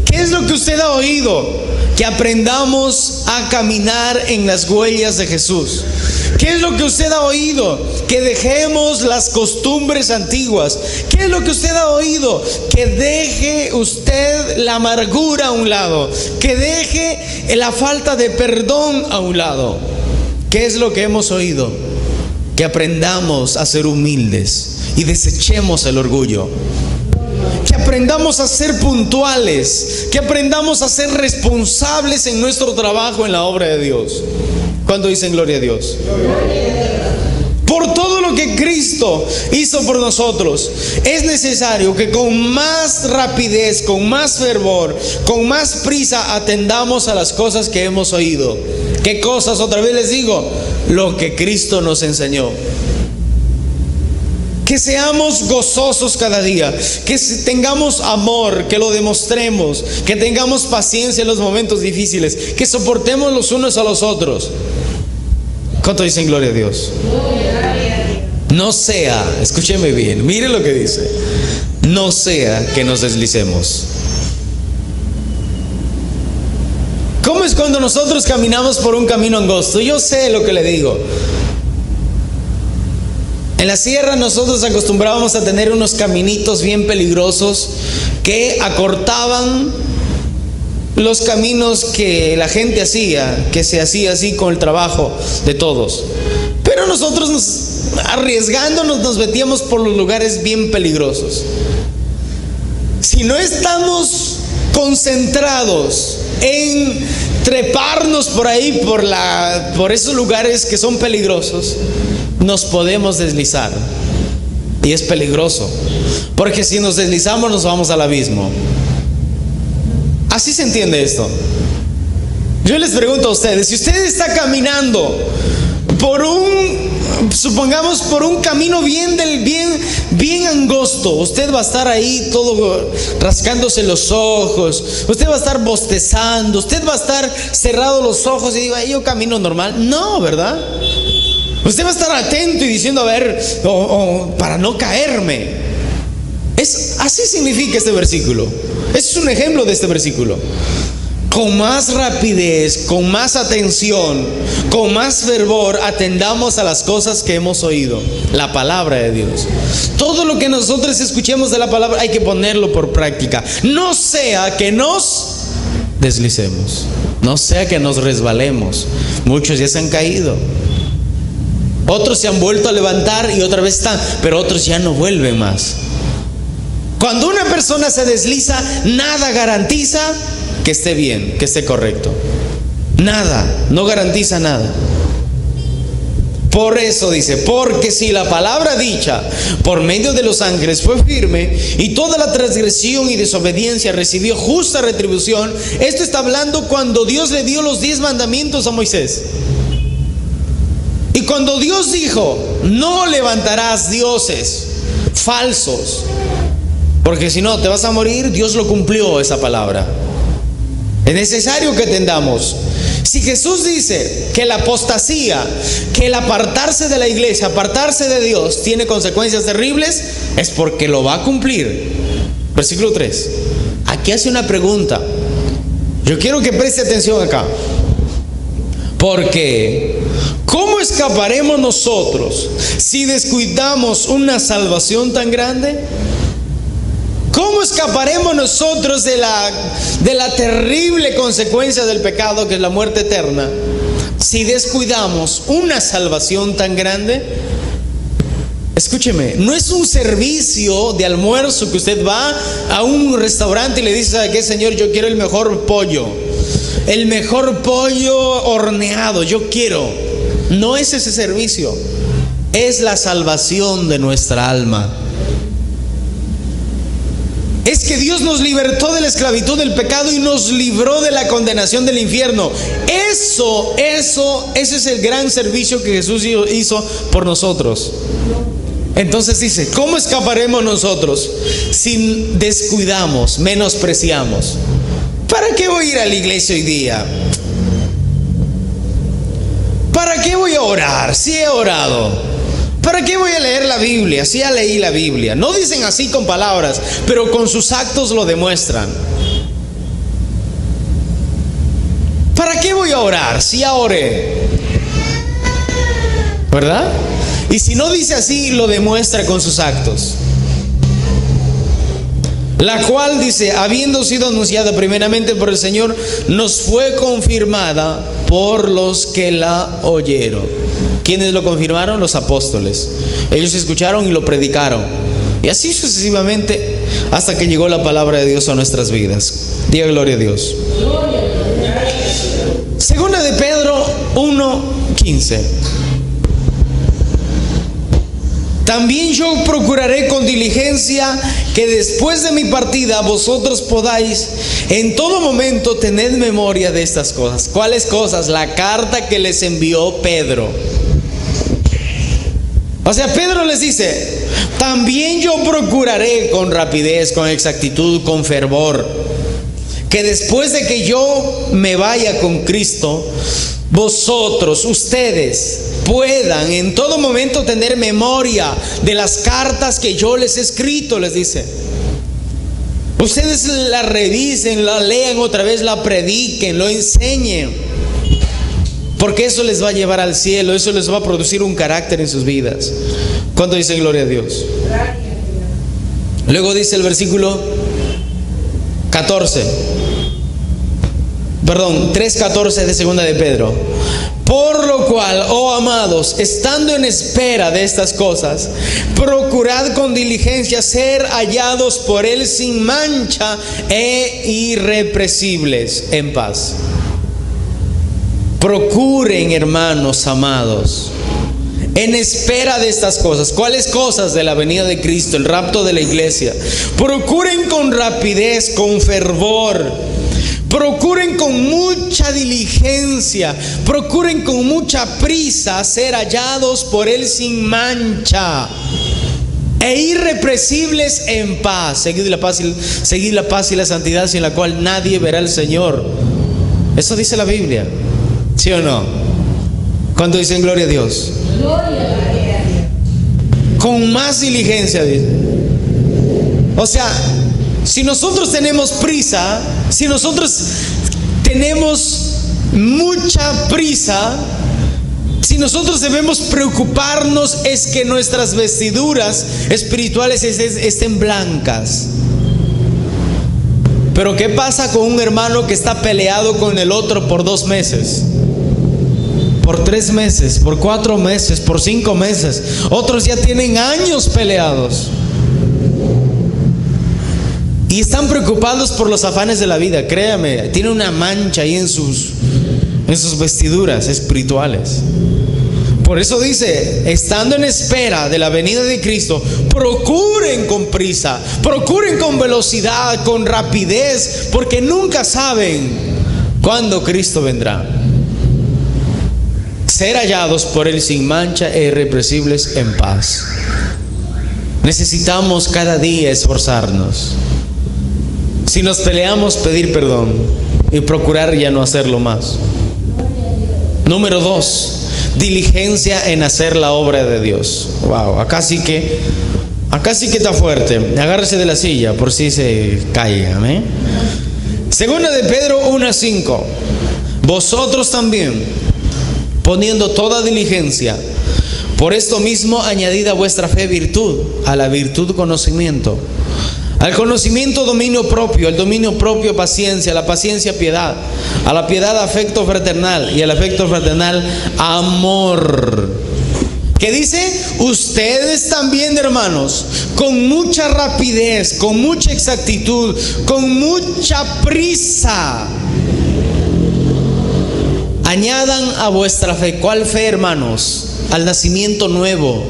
¿Qué es lo que usted ha oído? Que aprendamos a caminar en las huellas de Jesús. ¿Qué es lo que usted ha oído? Que dejemos las costumbres antiguas. ¿Qué es lo que usted ha oído? Que deje usted la amargura a un lado. Que deje la falta de perdón a un lado. ¿Qué es lo que hemos oído? Que aprendamos a ser humildes y desechemos el orgullo. Que aprendamos a ser puntuales, que aprendamos a ser responsables en nuestro trabajo en la obra de Dios. ¿Cuándo dicen gloria a Dios? Por todo lo que Cristo hizo por nosotros, es necesario que con más rapidez, con más fervor, con más prisa atendamos a las cosas que hemos oído. ¿Qué cosas? Otra vez les digo, lo que Cristo nos enseñó. Que seamos gozosos cada día, que tengamos amor, que lo demostremos, que tengamos paciencia en los momentos difíciles, que soportemos los unos a los otros. ¿Cuánto dicen gloria a Dios? No sea, escúcheme bien, mire lo que dice, no sea que nos deslicemos. ¿Cómo es cuando nosotros caminamos por un camino angosto? Yo sé lo que le digo. En la sierra nosotros acostumbrábamos a tener unos caminitos bien peligrosos que acortaban los caminos que la gente hacía, que se hacía así con el trabajo de todos. Pero nosotros arriesgándonos nos metíamos por los lugares bien peligrosos. Si no estamos concentrados en treparnos por ahí, por esos lugares que son peligrosos, nos podemos deslizar. Y es peligroso, porque si nos deslizamos nos vamos al abismo. ¿Así se entiende esto? Yo les pregunto a ustedes, si usted está caminando supongamos por un camino bien angosto, usted va a estar ahí todo rascándose los ojos, usted va a estar bostezando, usted va a estar cerrado los ojos y digo, yo camino normal. No, ¿verdad? Usted va a estar atento y diciendo, a ver, para no caerme. Así significa este versículo. Ese es un ejemplo de este versículo. Con más rapidez, con más atención, con más fervor, atendamos a las cosas que hemos oído. La palabra de Dios. Todo lo que nosotros escuchemos de la palabra hay que ponerlo por práctica. No sea que nos deslicemos, no sea que nos resbalemos. Muchos ya se han caído. Otros se han vuelto a levantar y otra vez están, pero otros ya no vuelven más. Cuando una persona se desliza, nada garantiza que esté bien, que esté correcto. Nada, no garantiza nada. Por eso dice, porque si la palabra dicha por medio de los ángeles fue firme y toda la transgresión y desobediencia recibió justa retribución. Esto está hablando cuando Dios le dio los 10 mandamientos a Moisés. Y cuando Dios dijo, no levantarás dioses falsos, porque si no te vas a morir, Dios lo cumplió esa palabra. Es necesario que entendamos. Si Jesús dice que la apostasía, que el apartarse de la iglesia, apartarse de Dios, tiene consecuencias terribles, es porque lo va a cumplir. Versículo 3. Aquí hace una pregunta. Yo quiero que preste atención acá. Porque, ¿cómo escaparemos nosotros si descuidamos una salvación tan grande? ¿Cómo escaparemos nosotros de la terrible consecuencia del pecado, que es la muerte eterna, si descuidamos una salvación tan grande? Escúcheme, no es un servicio de almuerzo que usted va a un restaurante y le dice, ¿sabe qué, señor? Yo quiero el mejor pollo horneado, yo quiero. No es ese servicio, es la salvación de nuestra alma. Es que Dios nos libertó de la esclavitud del pecado y nos libró de la condenación del infierno. Ese es el gran servicio que Jesús hizo por nosotros. Entonces dice, ¿cómo escaparemos nosotros si descuidamos, menospreciamos? ¿Para qué voy a ir a la iglesia hoy día? ¿Para qué voy a orar? Si he orado. ¿Para qué voy a leer la Biblia? Si ya leí la Biblia. No dicen así con palabras, pero con sus actos lo demuestran. ¿Para qué voy a orar? Si ya oré. ¿Verdad? Y si no dice así, lo demuestra con sus actos. La cual, dice, habiendo sido anunciada primeramente por el Señor, nos fue confirmada por los que la oyeron. ¿Quiénes lo confirmaron? Los apóstoles. Ellos escucharon y lo predicaron. Y así sucesivamente hasta que llegó la palabra de Dios a nuestras vidas. Diga gloria a Dios. Segunda de Pedro 1:15. También yo procuraré con diligencia que después de mi partida vosotros podáis en todo momento tener memoria de estas cosas. ¿Cuáles cosas? La carta que les envió Pedro. O sea, Pedro les dice, también yo procuraré con rapidez, con exactitud, con fervor, que después de que yo me vaya con Cristo, vosotros, ustedes, puedan en todo momento tener memoria de las cartas que yo les he escrito, les dice. Ustedes la revisen, la lean otra vez, la prediquen, lo enseñen. Porque eso les va a llevar al cielo, eso les va a producir un carácter en sus vidas. ¿Cuánto dice gloria a Dios? Luego dice el versículo 3:14 de segunda de Pedro. Por lo cual, oh amados, estando en espera de estas cosas, procurad con diligencia ser hallados por Él sin mancha e irrepresibles en paz. Procuren, hermanos amados, en espera de estas cosas. ¿Cuáles cosas? De la venida de Cristo, el rapto de la iglesia. Procuren con rapidez, con fervor. Procuren con mucha diligencia. Procuren con mucha prisa ser hallados por Él sin mancha e irrepresibles en paz. Seguid la paz y la santidad, sin la cual nadie verá al Señor. Eso dice la Biblia. ¿Sí o no? ¿Cuánto dicen gloria a Dios? Con más diligencia, dice. O sea, si nosotros tenemos prisa, si nosotros tenemos mucha prisa, si nosotros debemos preocuparnos, es que nuestras vestiduras espirituales estén blancas. Pero ¿qué pasa con un hermano que está peleado con el otro por 2 meses? Por 3 meses, por 4 meses, por 5 meses. Otros ya tienen años peleados. Y están preocupados por los afanes de la vida. Créame, tiene una mancha ahí en sus vestiduras espirituales. Por eso dice, estando en espera de la venida de Cristo, procuren con prisa, procuren con velocidad, con rapidez, porque nunca saben cuándo Cristo vendrá. Ser hallados por Él sin mancha e irreprensibles en paz. Necesitamos cada día esforzarnos. Si nos peleamos, pedir perdón y procurar ya no hacerlo más. Número 2, diligencia en hacer la obra de Dios. Wow, acá sí que está fuerte. Agárrese de la silla por si se cae. Amén. Segunda de Pedro 1:5. Vosotros también, poniendo toda diligencia, por esto mismo añadid a vuestra fe virtud, a la virtud conocimiento, al conocimiento dominio propio, al dominio propio paciencia, a la paciencia piedad, a la piedad afecto fraternal y al afecto fraternal amor. ¿Qué dice? Ustedes también, hermanos, con mucha rapidez, con mucha exactitud, con mucha prisa, añadan a vuestra fe. ¿Cuál fe, hermanos? Al nacimiento nuevo,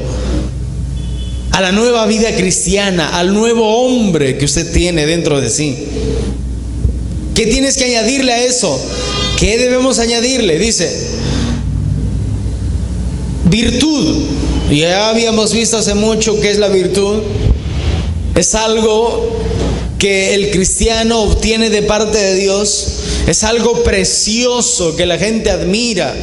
a la nueva vida cristiana, al nuevo hombre que usted tiene dentro de sí. ¿Qué tienes que añadirle a eso? ¿Qué debemos añadirle? Dice, virtud. Ya habíamos visto hace mucho qué es la virtud. Es algo que el cristiano obtiene de parte de Dios. Es algo precioso que la gente admira,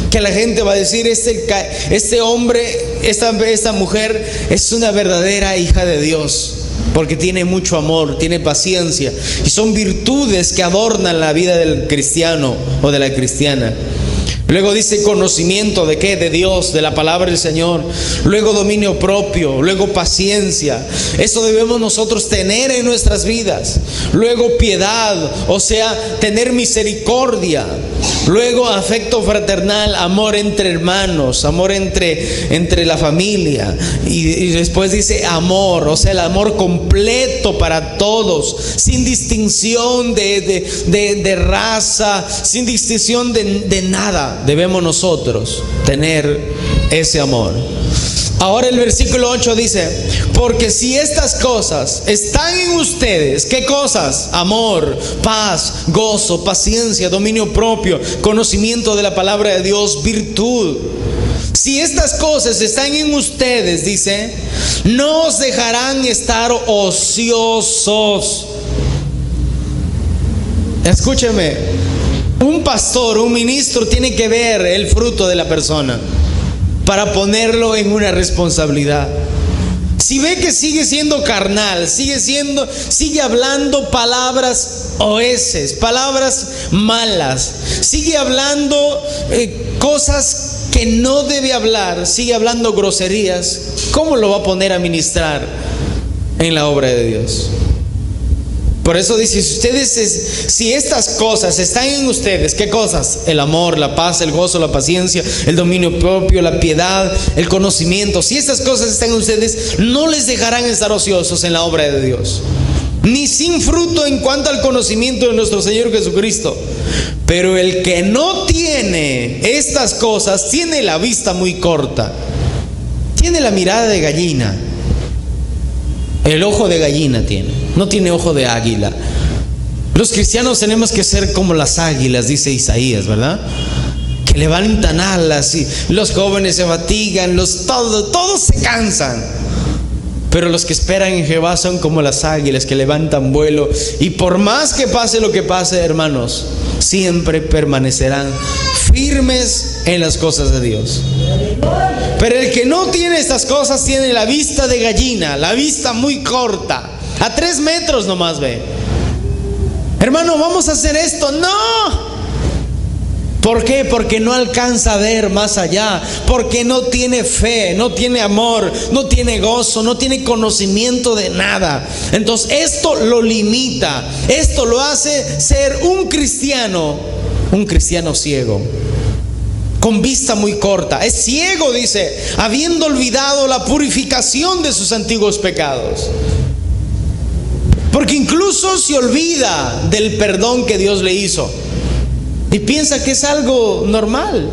que la gente va a decir, este hombre, esta mujer es una verdadera hija de Dios, porque tiene mucho amor, tiene paciencia, y son virtudes que adornan la vida del cristiano o de la cristiana. Luego dice conocimiento de qué, de Dios, de la palabra del Señor. Luego dominio propio, luego paciencia. Eso debemos nosotros tener en nuestras vidas. Luego piedad, o sea, tener misericordia. Luego afecto fraternal, amor entre hermanos, amor entre la familia. Y después dice amor, o sea, el amor completo para todos, sin distinción de raza, sin distinción de nada. Debemos nosotros tener ese amor. Ahora el versículo 8 dice, porque si estas cosas están en ustedes, ¿qué cosas? Amor, paz, gozo, paciencia, dominio propio, conocimiento de la palabra de Dios, virtud. Si estas cosas están en ustedes, dice, no os dejarán estar ociosos. Escúcheme. Un pastor, un ministro tiene que ver el fruto de la persona para ponerlo en una responsabilidad. Si ve que sigue siendo carnal, sigue hablando palabras oeces, palabras malas, sigue hablando cosas que no debe hablar, sigue hablando groserías, ¿cómo lo va a poner a ministrar en la obra de Dios? Por eso dice, si estas cosas están en ustedes, ¿qué cosas? El amor, la paz, el gozo, la paciencia, el dominio propio, la piedad, el conocimiento. Si estas cosas están en ustedes, no les dejarán estar ociosos en la obra de Dios, ni sin fruto en cuanto al conocimiento de nuestro Señor Jesucristo. Pero el que no tiene estas cosas, tiene la vista muy corta, tiene la mirada de gallina. El ojo de gallina tiene, no tiene ojo de águila. Los cristianos tenemos que ser como las águilas, dice Isaías, ¿verdad? Que levantan alas y los jóvenes se fatigan, todos se cansan. Pero los que esperan en Jehová son como las águilas que levantan vuelo. Y por más que pase lo que pase, hermanos, siempre permanecerán firmes en las cosas de Dios. Pero el que no tiene estas cosas tiene la vista de gallina, la vista muy corta, a 3 metros nomás ve. Hermano, vamos a hacer esto. No. ¿Por qué? Porque no alcanza a ver más allá, porque no tiene fe, no tiene amor, no tiene gozo, no tiene conocimiento de nada. Entonces esto lo limita, esto lo hace ser un cristiano ciego, con vista muy corta. Es ciego, dice, habiendo olvidado la purificación de sus antiguos pecados. Porque incluso se olvida del perdón que Dios le hizo. Y piensa que es algo normal,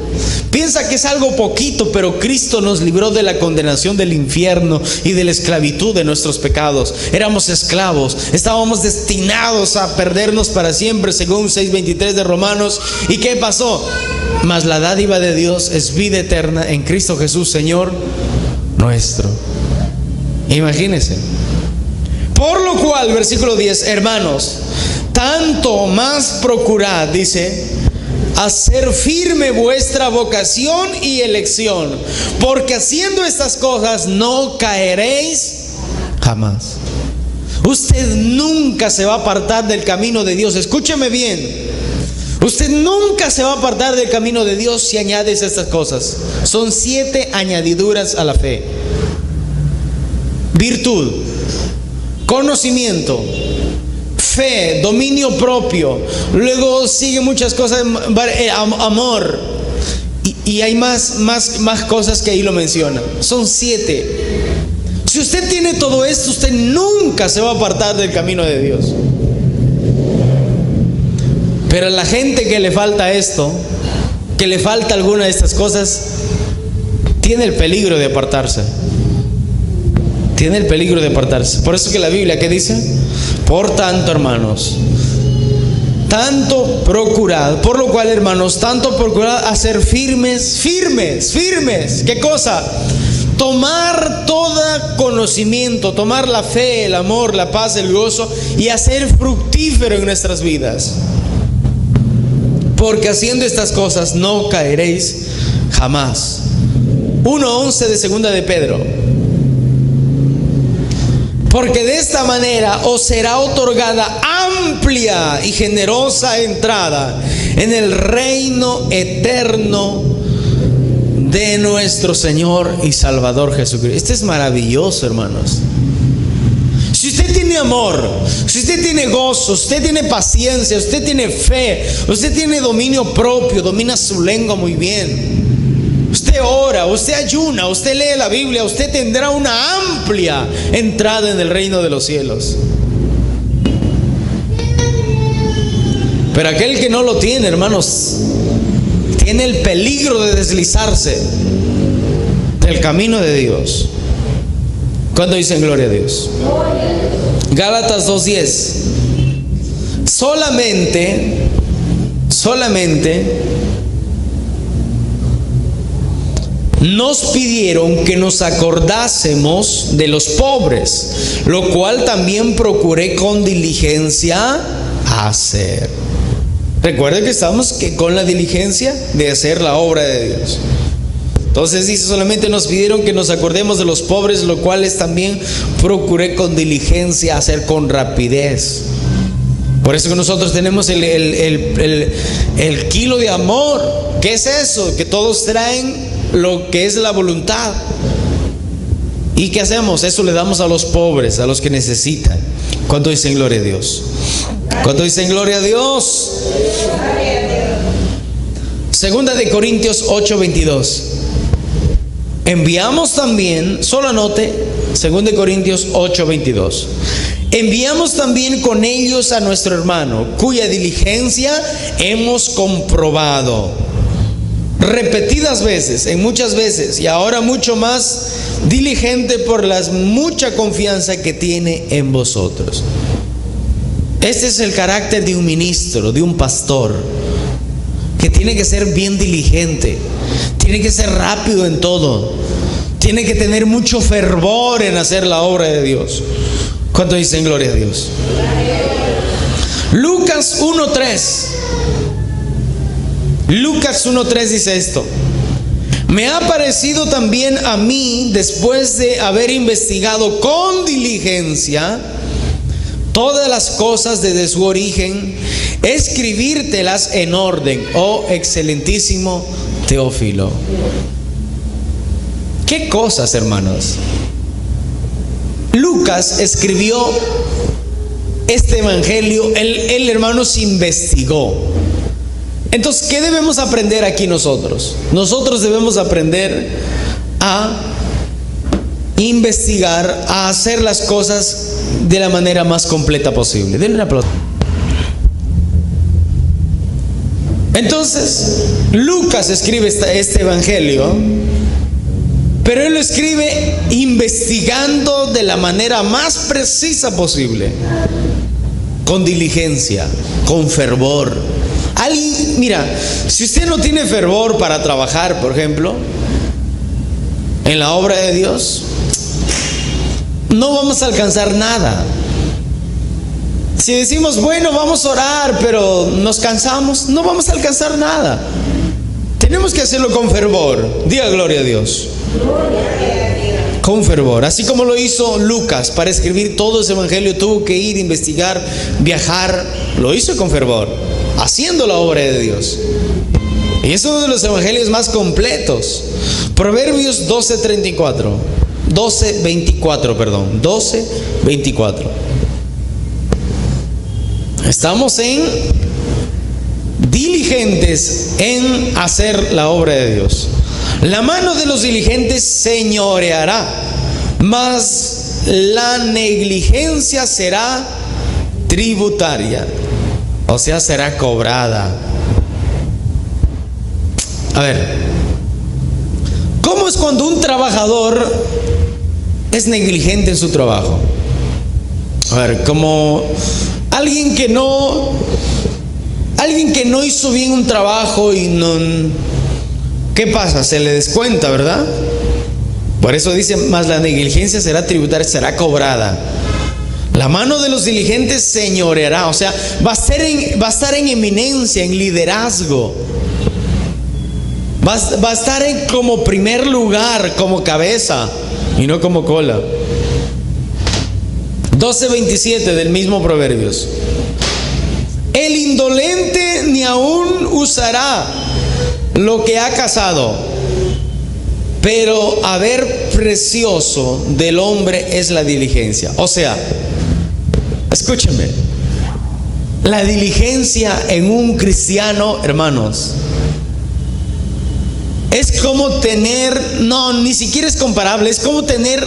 piensa que es algo poquito, pero Cristo nos libró de la condenación del infierno y de la esclavitud de nuestros pecados. Éramos esclavos, estábamos destinados a perdernos para siempre, según 6:23 de Romanos. ¿Y qué pasó? Mas la dádiva de Dios es vida eterna en Cristo Jesús, Señor nuestro. Imagínense. Por lo cual, versículo 10, hermanos, tanto más procurad, dice, hacer firme vuestra vocación y elección, porque haciendo estas cosas no caeréis jamás. Usted nunca se va a apartar del camino de Dios. Escúcheme bien. Usted nunca se va a apartar del camino de Dios si añades estas cosas. Son 7 añadiduras a la fe: virtud, conocimiento, fe, dominio propio. Luego sigue muchas cosas, amor. Y hay más cosas que ahí lo menciona. Son 7. Si usted tiene todo esto, usted nunca se va a apartar del camino de Dios. Pero a la gente que le falta esto, que le falta alguna de estas cosas, tiene el peligro de apartarse. Tiene el peligro de apartarse. Por eso que la Biblia, ¿qué dice? Por tanto, hermanos, tanto procurad, por lo cual, hermanos, tanto procurad hacer firmes. ¿Qué cosa? Tomar todo conocimiento, tomar la fe, el amor, la paz, el gozo, y hacer fructífero en nuestras vidas. Porque haciendo estas cosas no caeréis jamás. 1:11 de segunda de Pedro. Porque de esta manera os será otorgada amplia y generosa entrada en el reino eterno de nuestro Señor y Salvador Jesucristo. Esto es maravilloso, hermanos. Si usted tiene amor, si usted tiene gozo, usted tiene paciencia, usted tiene fe, usted tiene dominio propio, domina su lengua muy bien, usted ora, usted ayuna, usted lee la Biblia, usted tendrá una amplia entrada en el reino de los cielos. Pero aquel que no lo tiene, hermanos, tiene el peligro de deslizarse del camino de Dios. ¿Cuándo dicen gloria a Dios? Gálatas 2:10. Solamente nos pidieron que nos acordásemos de los pobres, lo cual también procuré con diligencia hacer. Recuerden que estamos con la diligencia de hacer la obra de Dios. Entonces dice, solamente nos pidieron que nos acordemos de los pobres, lo cuales también procuré con diligencia hacer con rapidez. Por eso que nosotros tenemos el kilo de amor. ¿Qué es eso? Que todos traen lo que es la voluntad. ¿Y qué hacemos? Eso le damos a los pobres, a los que necesitan. ¿Cuánto dicen gloria a Dios? ¿Cuánto dicen gloria a Dios? Segunda de Corintios 8:22. Enviamos también, solo anote, 2 Corintios 8:22. Enviamos también con ellos a nuestro hermano, cuya diligencia hemos comprobado repetidas veces, en muchas veces, y ahora mucho más diligente por la mucha confianza que tiene en vosotros. Este es el carácter de un ministro, de un pastor, que tiene que ser bien diligente, tiene que ser rápido en todo, tiene que tener mucho fervor en hacer la obra de Dios. ¿Cuánto dicen gloria a Dios? Lucas 1:3. Lucas 1:3 dice esto: me ha parecido también a mí, después de haber investigado con diligencia todas las cosas desde su origen, escribírtelas en orden, oh excelentísimo Teófilo. ¿Qué cosas, hermanos? Lucas escribió este evangelio, él hermanos investigó. Entonces, ¿qué debemos aprender aquí nosotros? Nosotros debemos aprender a investigar, a hacer las cosas de la manera más completa posible. Denle un aplauso. Entonces, Lucas escribe este evangelio, pero él lo escribe investigando de la manera más precisa posible, con diligencia, con fervor. Mira, si usted no tiene fervor para trabajar, por ejemplo, en la obra de Dios, no vamos a alcanzar nada. Si decimos, bueno, vamos a orar, pero nos cansamos, no vamos a alcanzar nada. Tenemos que hacerlo con fervor. Diga gloria a Dios. Con fervor. Así como lo hizo Lucas para escribir todo ese evangelio, tuvo que ir, investigar, viajar. Lo hizo con fervor, haciendo la obra de Dios. Y es uno de los evangelios más completos. Proverbios 12:24. 12:24. Estamos diligentes en hacer la obra de Dios. La mano de los diligentes señoreará, mas la negligencia será tributaria, o sea, será cobrada. A ver, ¿cómo es cuando un trabajador es negligente en su trabajo? A ver, como alguien que no hizo bien un trabajo y no, ¿qué pasa? Se le descuenta, ¿verdad? Por eso dice, más la negligencia será tributaria, será cobrada. La mano de los diligentes señoreará, o sea, va a estar en eminencia, en liderazgo. Va a estar como primer lugar, como cabeza y no como cola. 12:27 del mismo Proverbios. El indolente ni aún usará lo que ha cazado, pero haber precioso del hombre es la diligencia. O sea, escúchenme, la diligencia en un cristiano, hermanos, es como tener, no, ni siquiera es comparable, es como tener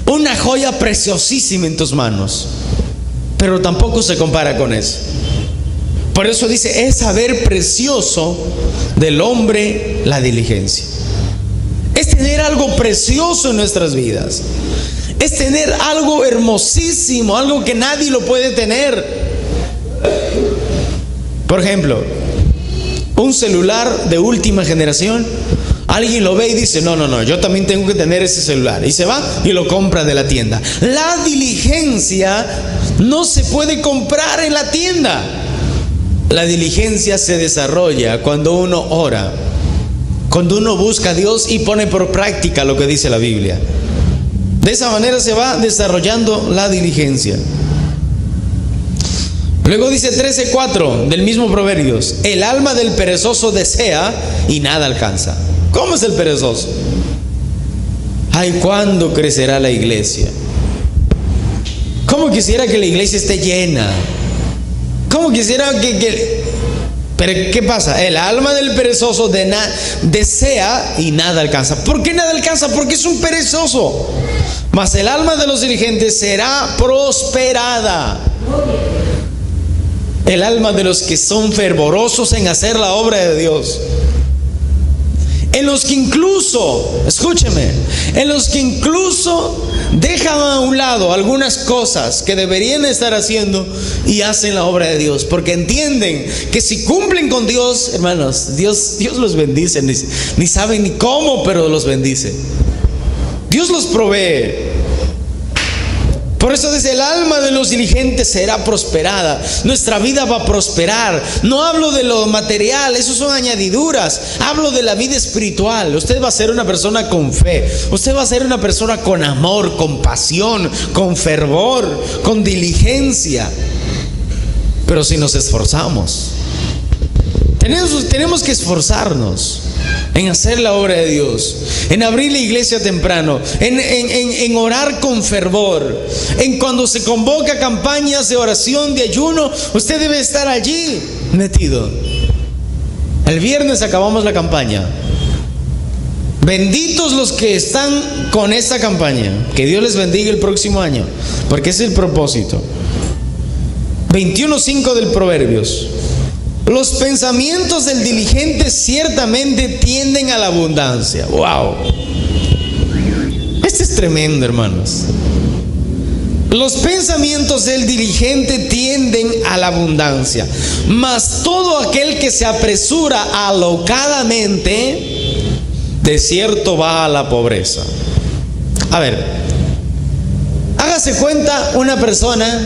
una joya preciosísima en tus manos, pero tampoco se compara con eso. Por eso dice, es saber precioso del hombre la diligencia. Es tener algo precioso en nuestras vidas. Es tener algo hermosísimo, algo que nadie lo puede tener. Por ejemplo, un celular de última generación. Alguien lo ve y dice, no, yo también tengo que tener ese celular. Y se va y lo compra de la tienda. La diligencia no se puede comprar en la tienda. La diligencia se desarrolla cuando uno ora, cuando uno busca a Dios y pone por práctica lo que dice la Biblia. De esa manera se va desarrollando la diligencia. Luego dice 13:4 del mismo Proverbios, el alma del perezoso desea y nada alcanza. ¿Cómo es el perezoso? Ay, ¿cuándo crecerá la iglesia? ¿Cómo quisiera que la iglesia esté llena? ¿Cómo quisiera Pero ¿qué pasa? El alma del perezoso desea y nada alcanza. ¿Por qué nada alcanza? Porque es un perezoso. Mas el alma de los diligentes será prosperada. El alma de los que son fervorosos en hacer la obra de Dios. En los que incluso, escúcheme, en los que incluso dejan a un lado algunas cosas que deberían estar haciendo y hacen la obra de Dios, porque entienden que si cumplen con Dios, hermanos, Dios los bendice, ni saben ni cómo, pero los bendice. Dios los provee. Por eso dice, el alma de los diligentes será prosperada. Nuestra vida va a prosperar. No hablo de lo material, eso son añadiduras. Hablo de la vida espiritual. Usted va a ser una persona con fe. Usted va a ser una persona con amor, con pasión, con fervor, con diligencia. Pero si nos esforzamos, tenemos que esforzarnos en hacer la obra de Dios, en abrir la iglesia temprano, en orar con fervor, en cuando se convoca campañas de oración, de ayuno, usted debe estar allí metido. El viernes acabamos la campaña. Benditos los que están con esta campaña. Que Dios les bendiga el próximo año, porque ese es el propósito. 21:5 del Proverbios. Los pensamientos del diligente ciertamente tienden a la abundancia. ¡Wow! Este es tremendo, hermanos. Los pensamientos del diligente tienden a la abundancia, mas todo aquel que se apresura alocadamente, de cierto va a la pobreza. A ver, hágase cuenta una persona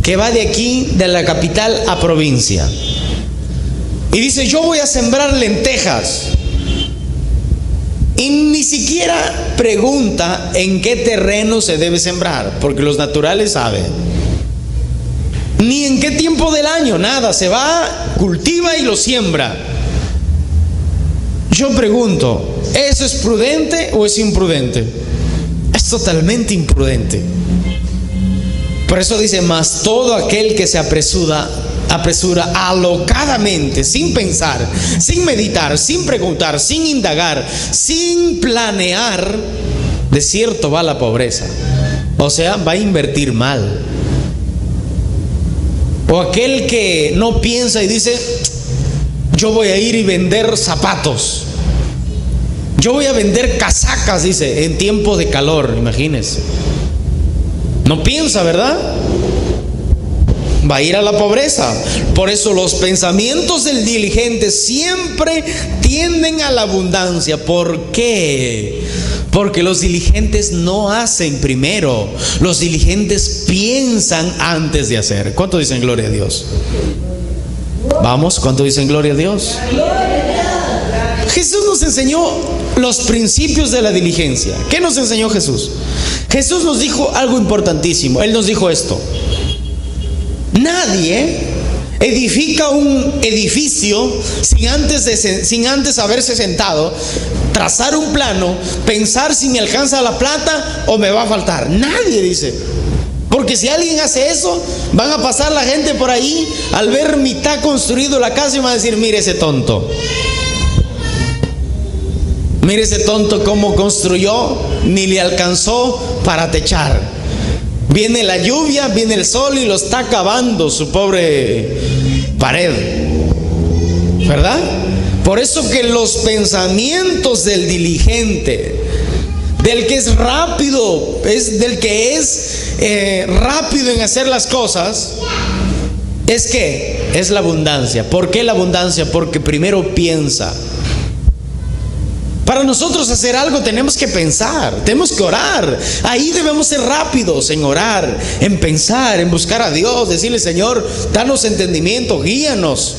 que va de aquí, de la capital a provincia, y dice: yo voy a sembrar lentejas. Y ni siquiera pregunta en qué terreno se debe sembrar, porque los naturales saben. Ni en qué tiempo del año, nada. Se va, cultiva y lo siembra. Yo pregunto, ¿eso es prudente o es imprudente? Es totalmente imprudente. Por eso dice: mas todo aquel que se apresura alocadamente, sin pensar, sin meditar, sin preguntar, sin indagar, sin planear, de cierto va a la pobreza. O sea, va a invertir mal. O aquel que no piensa y dice: yo voy a ir y vender zapatos, yo voy a vender casacas, dice, en tiempo de calor. Imagínense. No piensa, ¿verdad? Va a ir a la pobreza. Por eso los pensamientos del diligente siempre tienden a la abundancia. ¿Por qué? Porque los diligentes no hacen primero. Los diligentes piensan antes de hacer. ¿Cuánto dicen gloria a Dios? Vamos, ¿cuánto dicen gloria a Dios? Jesús nos enseñó los principios de la diligencia. ¿Qué nos enseñó Jesús? Jesús nos dijo algo importantísimo. Él nos dijo esto: nadie edifica un edificio sin antes haberse sentado, trazar un plano, pensar si me alcanza la plata o me va a faltar. Nadie, dice. Porque si alguien hace eso, van a pasar la gente por ahí al ver mitad construido la casa y van a decir: mire ese tonto. Mire ese tonto cómo construyó, ni le alcanzó para techar. Viene la lluvia, viene el sol y lo está acabando su pobre pared, ¿verdad? Por eso que los pensamientos del diligente, del que es rápido, del que es rápido en hacer las cosas, es la abundancia. ¿Por qué la abundancia? Porque primero piensa. Para nosotros hacer algo tenemos que pensar, tenemos que orar. Ahí debemos ser rápidos en orar, en pensar, en buscar a Dios, decirle: Señor, danos entendimiento, guíanos.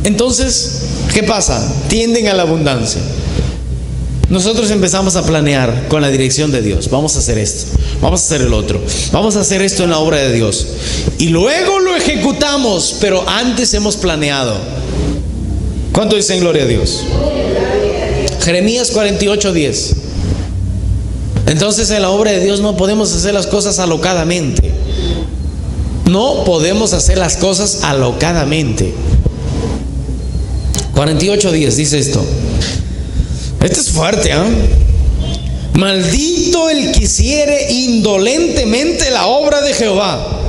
Entonces, ¿qué pasa? Tienden a la abundancia. Nosotros empezamos a planear con la dirección de Dios. Vamos a hacer esto, vamos a hacer el otro, vamos a hacer esto en la obra de Dios. Y luego lo ejecutamos, pero antes hemos planeado. ¿Cuánto dicen gloria a Dios? Jeremías 48:10. Entonces, en la obra de Dios no podemos hacer las cosas alocadamente. No podemos hacer las cosas alocadamente. 48:10 dice esto. Esto es fuerte, ¿eh? Maldito el que hiciere indolentemente la obra de Jehová.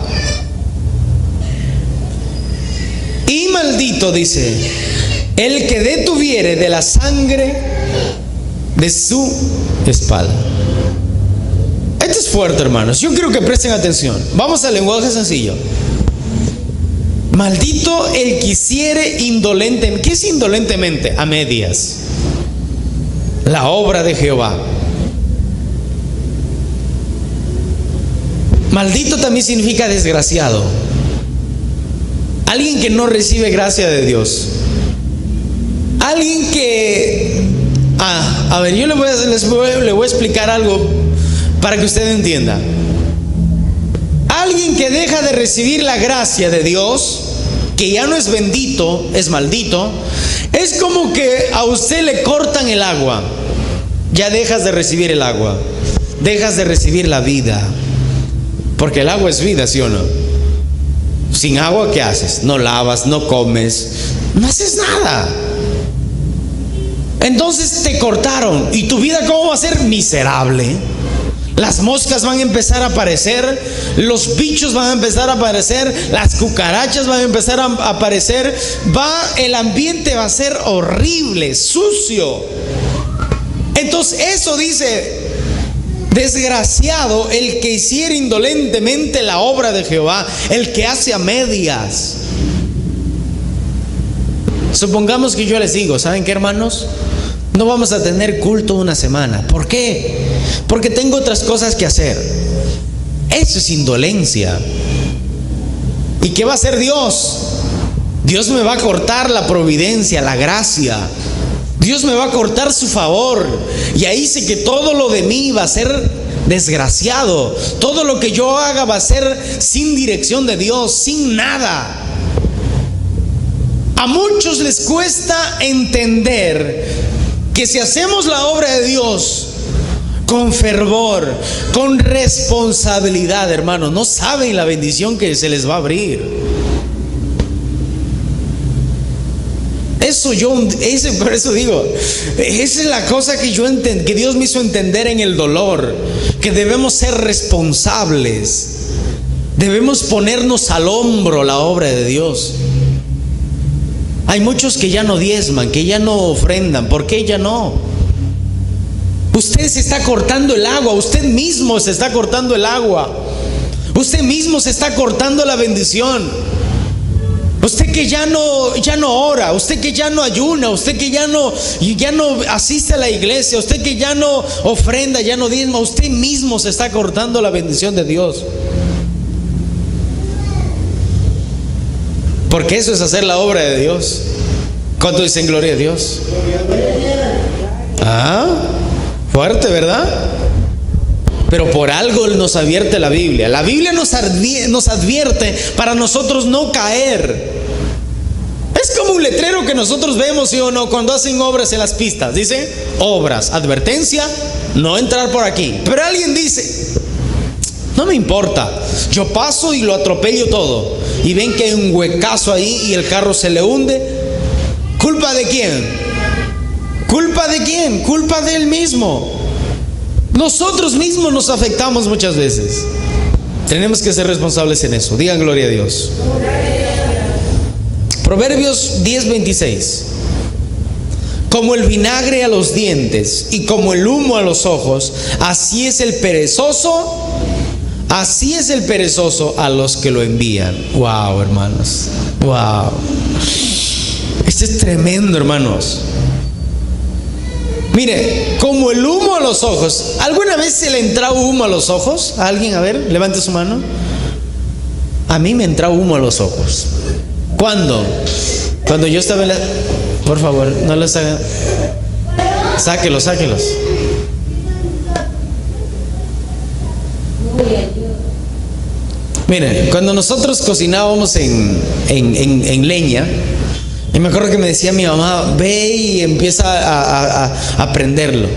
Y maldito, dice, el que detuviere de la sangre de su espalda. Esto es fuerte, hermanos. Yo quiero que presten atención. Vamos al lenguaje sencillo. Maldito el que hiciere indolentemente. ¿Qué es indolentemente? A medias. La obra de Jehová. Maldito también significa desgraciado. Alguien que no recibe gracia de Dios. Alguien que... a ver, yo le voy a explicar algo para que usted entienda. Alguien que deja de recibir la gracia de Dios, que ya no es bendito, es maldito. Es como que a usted le cortan el agua. Ya dejas de recibir el agua. Dejas de recibir la vida. Porque el agua es vida, ¿sí o no? Sin agua, ¿qué haces? No lavas, no comes, no haces nada. Entonces te cortaron. ¿Y tu vida cómo va a ser? Miserable. Las moscas van a empezar a aparecer, los bichos van a empezar a aparecer, las cucarachas van a empezar a aparecer. El ambiente va a ser horrible, sucio. Entonces eso dice: desgraciado el que hiciera indolentemente la obra de Jehová, el que hace a medias. Supongamos que yo les digo: ¿saben qué, hermanos? No vamos a tener culto una semana. ¿Por qué? Porque tengo otras cosas que hacer. Eso es indolencia. ¿Y qué va a hacer Dios? Dios me va a cortar la providencia, la gracia. Dios me va a cortar su favor. Y ahí sé que todo lo de mí va a ser desgraciado. Todo lo que yo haga va a ser sin dirección de Dios, sin nada. A muchos les cuesta entender que si hacemos la obra de Dios con fervor, con responsabilidad, hermanos, no saben la bendición que se les va a abrir. Por eso digo, esa es la cosa que que Dios me hizo entender en el dolor, que debemos ser responsables, debemos ponernos al hombro la obra de Dios. Hay muchos que ya no diezman, que ya no ofrendan. ¿Por qué ya no? Usted se está cortando el agua, usted mismo se está cortando el agua, usted mismo se está cortando la bendición. Usted que ya no ora, usted que ya no ayuna, usted que ya no asiste a la iglesia, usted que ya no ofrenda, ya no diezma, usted mismo se está cortando la bendición de Dios. Porque eso es hacer la obra de Dios. ¿Cuánto dicen gloria a Dios? Fuerte, ¿verdad? Pero por algo nos advierte la Biblia. La Biblia nos advierte para nosotros no caer. Es como un letrero que nosotros vemos, ¿sí o no? Cuando hacen obras en las pistas, dice: obras, advertencia, no entrar por aquí. Pero alguien dice: no me importa, yo paso y lo atropello todo. Y ven que hay un huecazo ahí y el carro se le hunde. ¿Culpa de quién? ¿Culpa de quién? Culpa de él mismo. Nosotros mismos nos afectamos muchas veces. Tenemos que ser responsables en eso. Digan gloria a Dios. Proverbios 10:26. Como el vinagre a los dientes y como el humo a los ojos, así es el perezoso. Así es el perezoso a los que lo envían. Wow, hermanos. Wow. Esto es tremendo, hermanos. Mire, como el humo a los ojos. ¿Alguna vez se le entra humo a los ojos? ¿A alguien? A ver, levante su mano. A mí me entra humo a los ojos. ¿Cuándo? Cuando yo estaba en la... Por favor, no los hagan. Sáquelos. Miren, cuando nosotros cocinábamos en leña, y me acuerdo que me decía mi mamá: ve y empieza a prenderlo.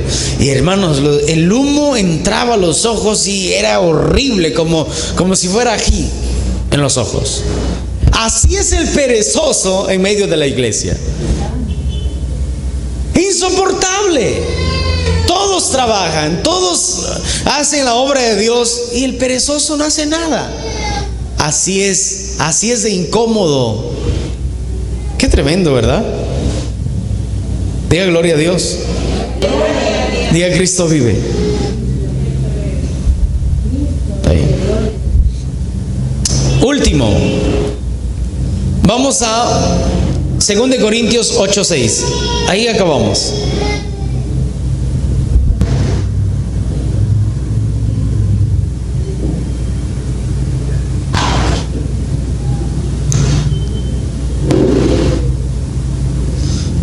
Y hermanos, el humo entraba a los ojos y era horrible, como si fuera ají en los ojos. Así es el perezoso en medio de la iglesia. Insoportable. Todos trabajan, todos hacen la obra de Dios y el perezoso no hace nada. Así es de incómodo. Qué tremendo, ¿verdad? Diga gloria a Dios. Diga Cristo vive. Ahí. Último. Vamos a 2 Corintios 8:6. Ahí acabamos.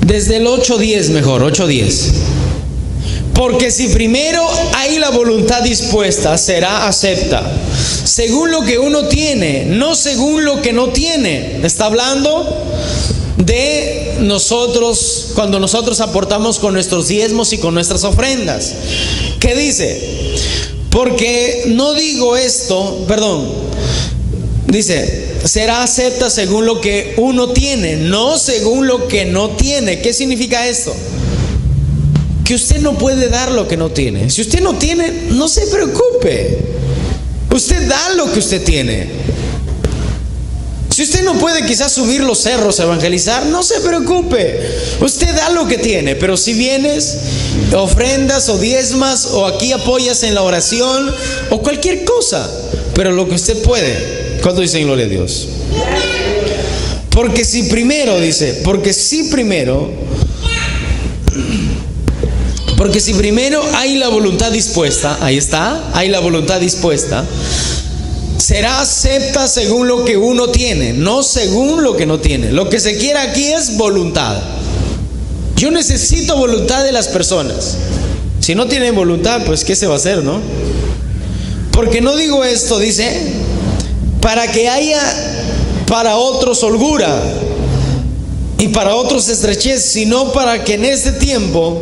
Desde el 8:10 mejor, 8:10. Porque si primero hay la voluntad dispuesta, será acepta, según lo que uno tiene, no según lo que no tiene. Está hablando de nosotros, cuando nosotros aportamos con nuestros diezmos y con nuestras ofrendas. ¿Qué dice? Porque no digo esto, dice: será acepta según lo que uno tiene, no según lo que no tiene. ¿Qué significa esto? que usted no puede dar lo que no tiene. Si usted no tiene, no se preocupe. Usted da lo que usted tiene. Si usted no puede quizás subir los cerros a evangelizar, no se preocupe. Usted da lo que tiene, pero si vienes, ofrendas o diezmas o aquí apoyas en la oración o cualquier cosa, pero lo que usted puede. ¿Cuánto dicen gloria a Dios? Porque si primero hay la voluntad dispuesta, ahí está, hay la voluntad dispuesta, será acepta según lo que uno tiene, no según lo que no tiene. Lo que se quiere aquí es voluntad. Yo necesito voluntad de las personas. Si no tienen voluntad, pues ¿qué se va a hacer, no? Porque no digo esto, dice, para que haya para otros holgura y para otros estrechez, sino para que en este tiempo,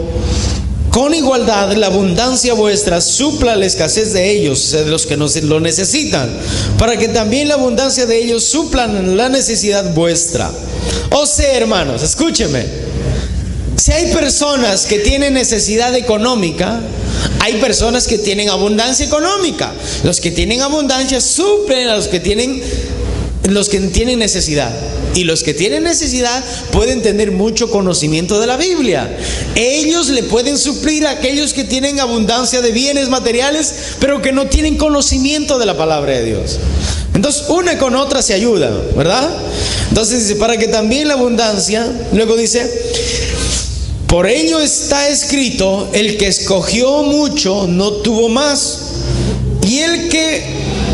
con igualdad, la abundancia vuestra supla la escasez de ellos, de los que lo necesitan, para que también la abundancia de ellos suplan la necesidad vuestra. O sea, hermanos, escúcheme, si hay personas que tienen necesidad económica, hay personas que tienen abundancia económica. Los que tienen abundancia suplen a los que tienen necesidad. Y los que tienen necesidad pueden tener mucho conocimiento de la Biblia. Ellos le pueden suplir a aquellos que tienen abundancia de bienes materiales, pero que no tienen conocimiento de la palabra de Dios. Entonces, una con otra se ayuda, ¿verdad? Entonces dice, para que también la abundancia, luego dice, por ello está escrito, el que escogió mucho no tuvo más, y el que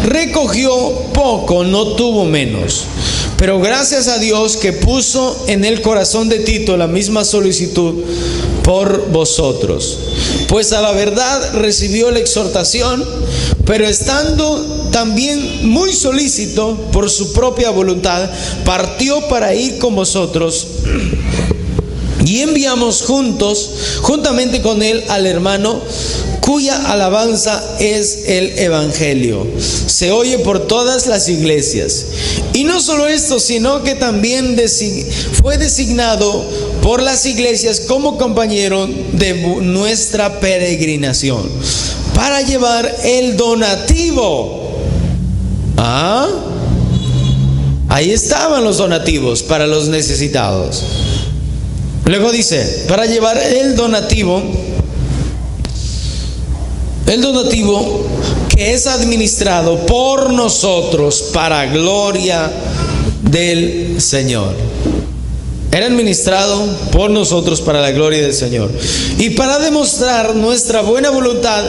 recogió poco no tuvo menos. Pero gracias a Dios que puso en el corazón de Tito la misma solicitud por vosotros. Pues a la verdad recibió la exhortación, pero estando también muy solícito por su propia voluntad, partió para ir con vosotros. Y enviamos juntamente con él al hermano, cuya alabanza es el Evangelio. Se oye por todas las iglesias. Y no solo esto, sino que también fue designado por las iglesias como compañero de nuestra peregrinación, para llevar el donativo. Ahí estaban los donativos para los necesitados. Luego dice, para llevar el donativo que es administrado por nosotros para gloria del Señor. Era administrado por nosotros para la gloria del Señor. Y para demostrar nuestra buena voluntad,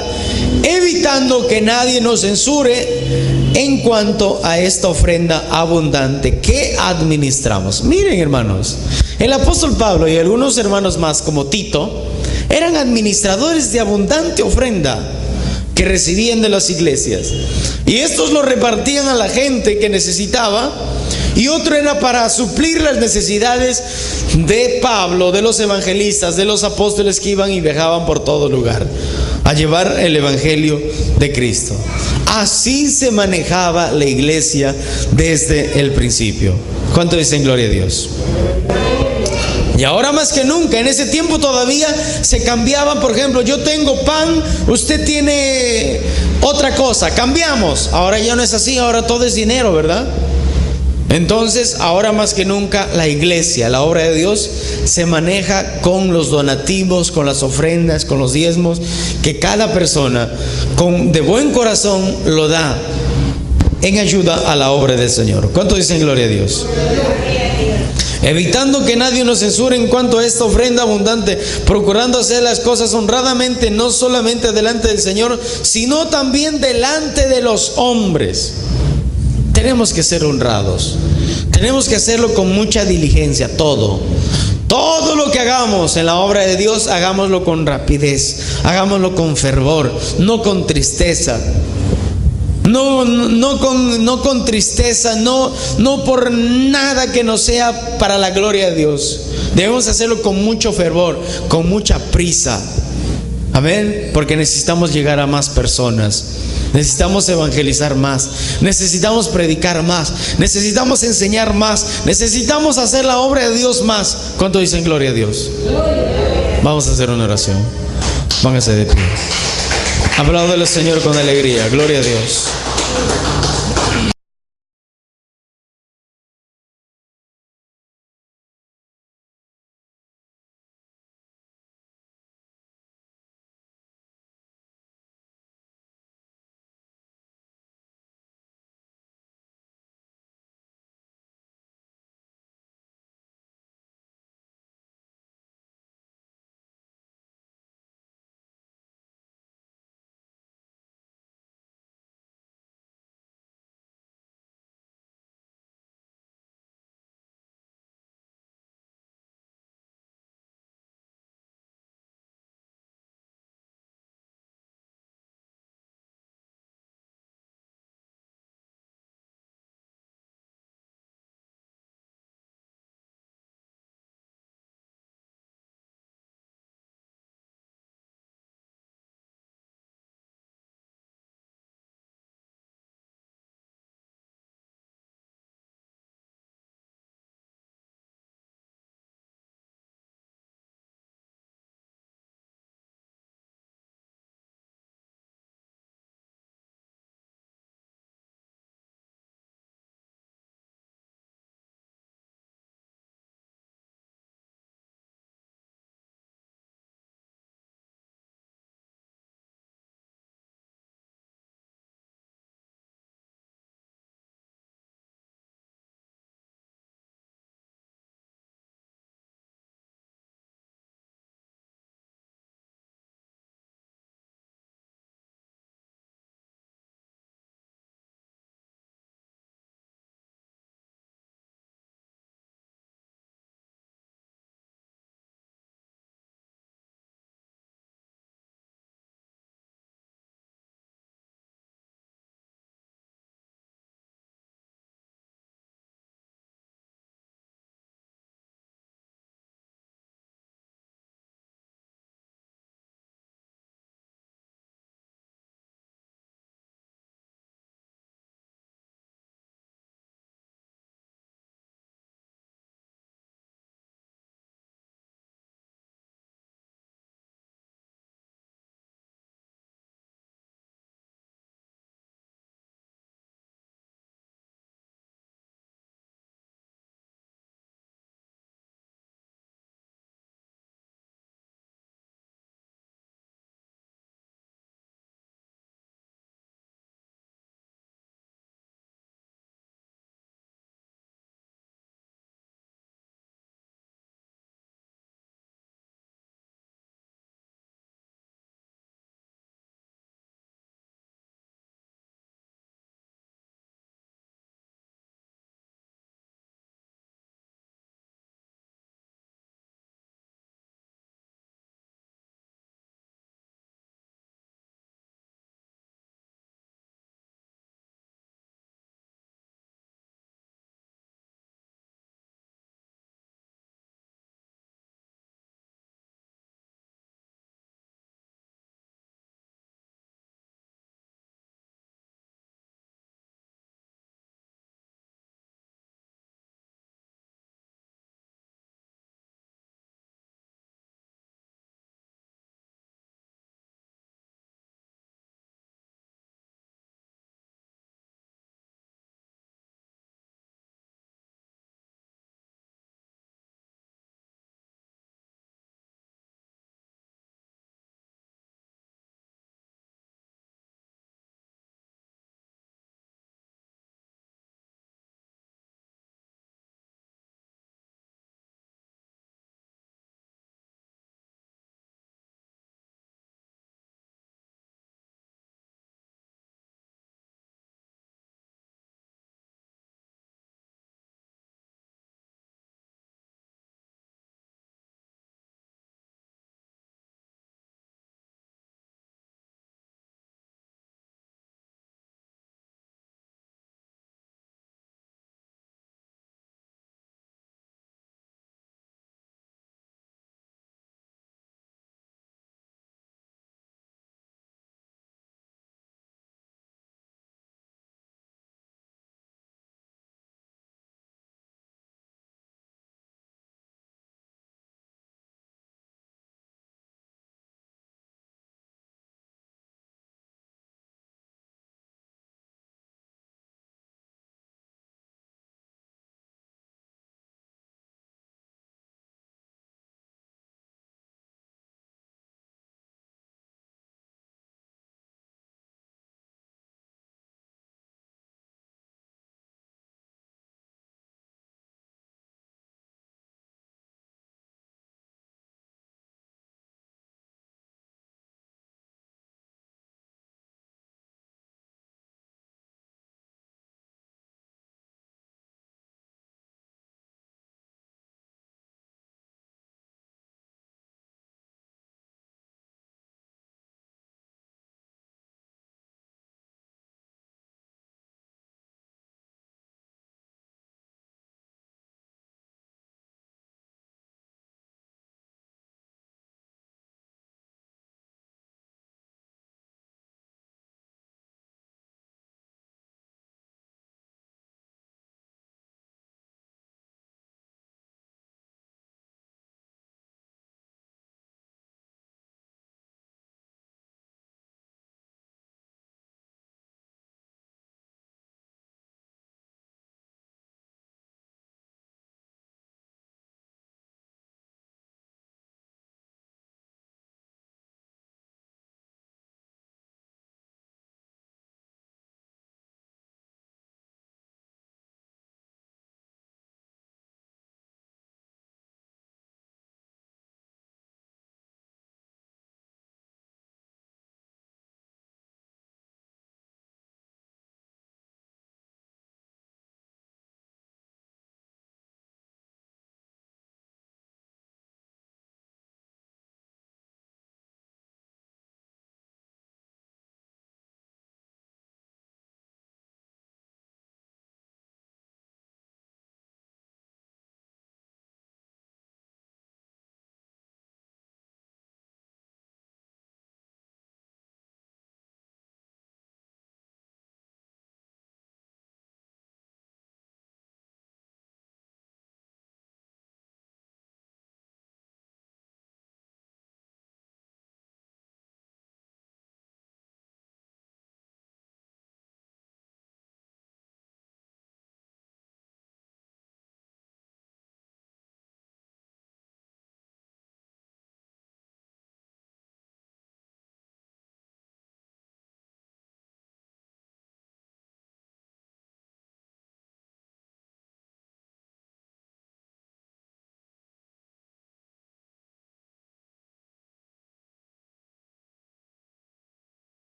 evitando que nadie nos censure en cuanto a esta ofrenda abundante que administramos. Miren, hermanos, el apóstol Pablo y algunos hermanos más como Tito eran administradores de abundante ofrenda que recibían de las iglesias, y estos lo repartían a la gente que necesitaba, y otro era para suplir las necesidades de Pablo, de los evangelistas, de los apóstoles que iban y viajaban por todo lugar a llevar el evangelio de Cristo. Así se manejaba la iglesia desde el principio. ¿Cuánto dicen gloria a Dios? Y ahora más que nunca, en ese tiempo todavía se cambiaban. Por ejemplo, yo tengo pan, usted tiene otra cosa, cambiamos. Ahora ya no es así, ahora todo es dinero, ¿verdad? Entonces, ahora más que nunca, la iglesia, la obra de Dios, se maneja con los donativos, con las ofrendas, con los diezmos, que cada persona de buen corazón lo da en ayuda a la obra del Señor. ¿Cuánto dicen gloria a Dios? Evitando que nadie nos censure en cuanto a esta ofrenda abundante, procurando hacer las cosas honradamente, no solamente delante del Señor, sino también delante de los hombres. Tenemos que ser honrados, tenemos que hacerlo con mucha diligencia, todo lo que hagamos en la obra de Dios, hagámoslo con rapidez, hagámoslo con fervor, no con tristeza. No con tristeza, no por nada que no sea para la gloria de Dios. Debemos hacerlo con mucho fervor, con mucha prisa. Amén. Porque necesitamos llegar a más personas. Necesitamos evangelizar más. Necesitamos predicar más. Necesitamos enseñar más. Necesitamos hacer la obra de Dios más. ¿Cuánto dicen gloria a Dios? Vamos a hacer una oración. Póngase de pie. Apláudele al Señor con alegría. Gloria a Dios.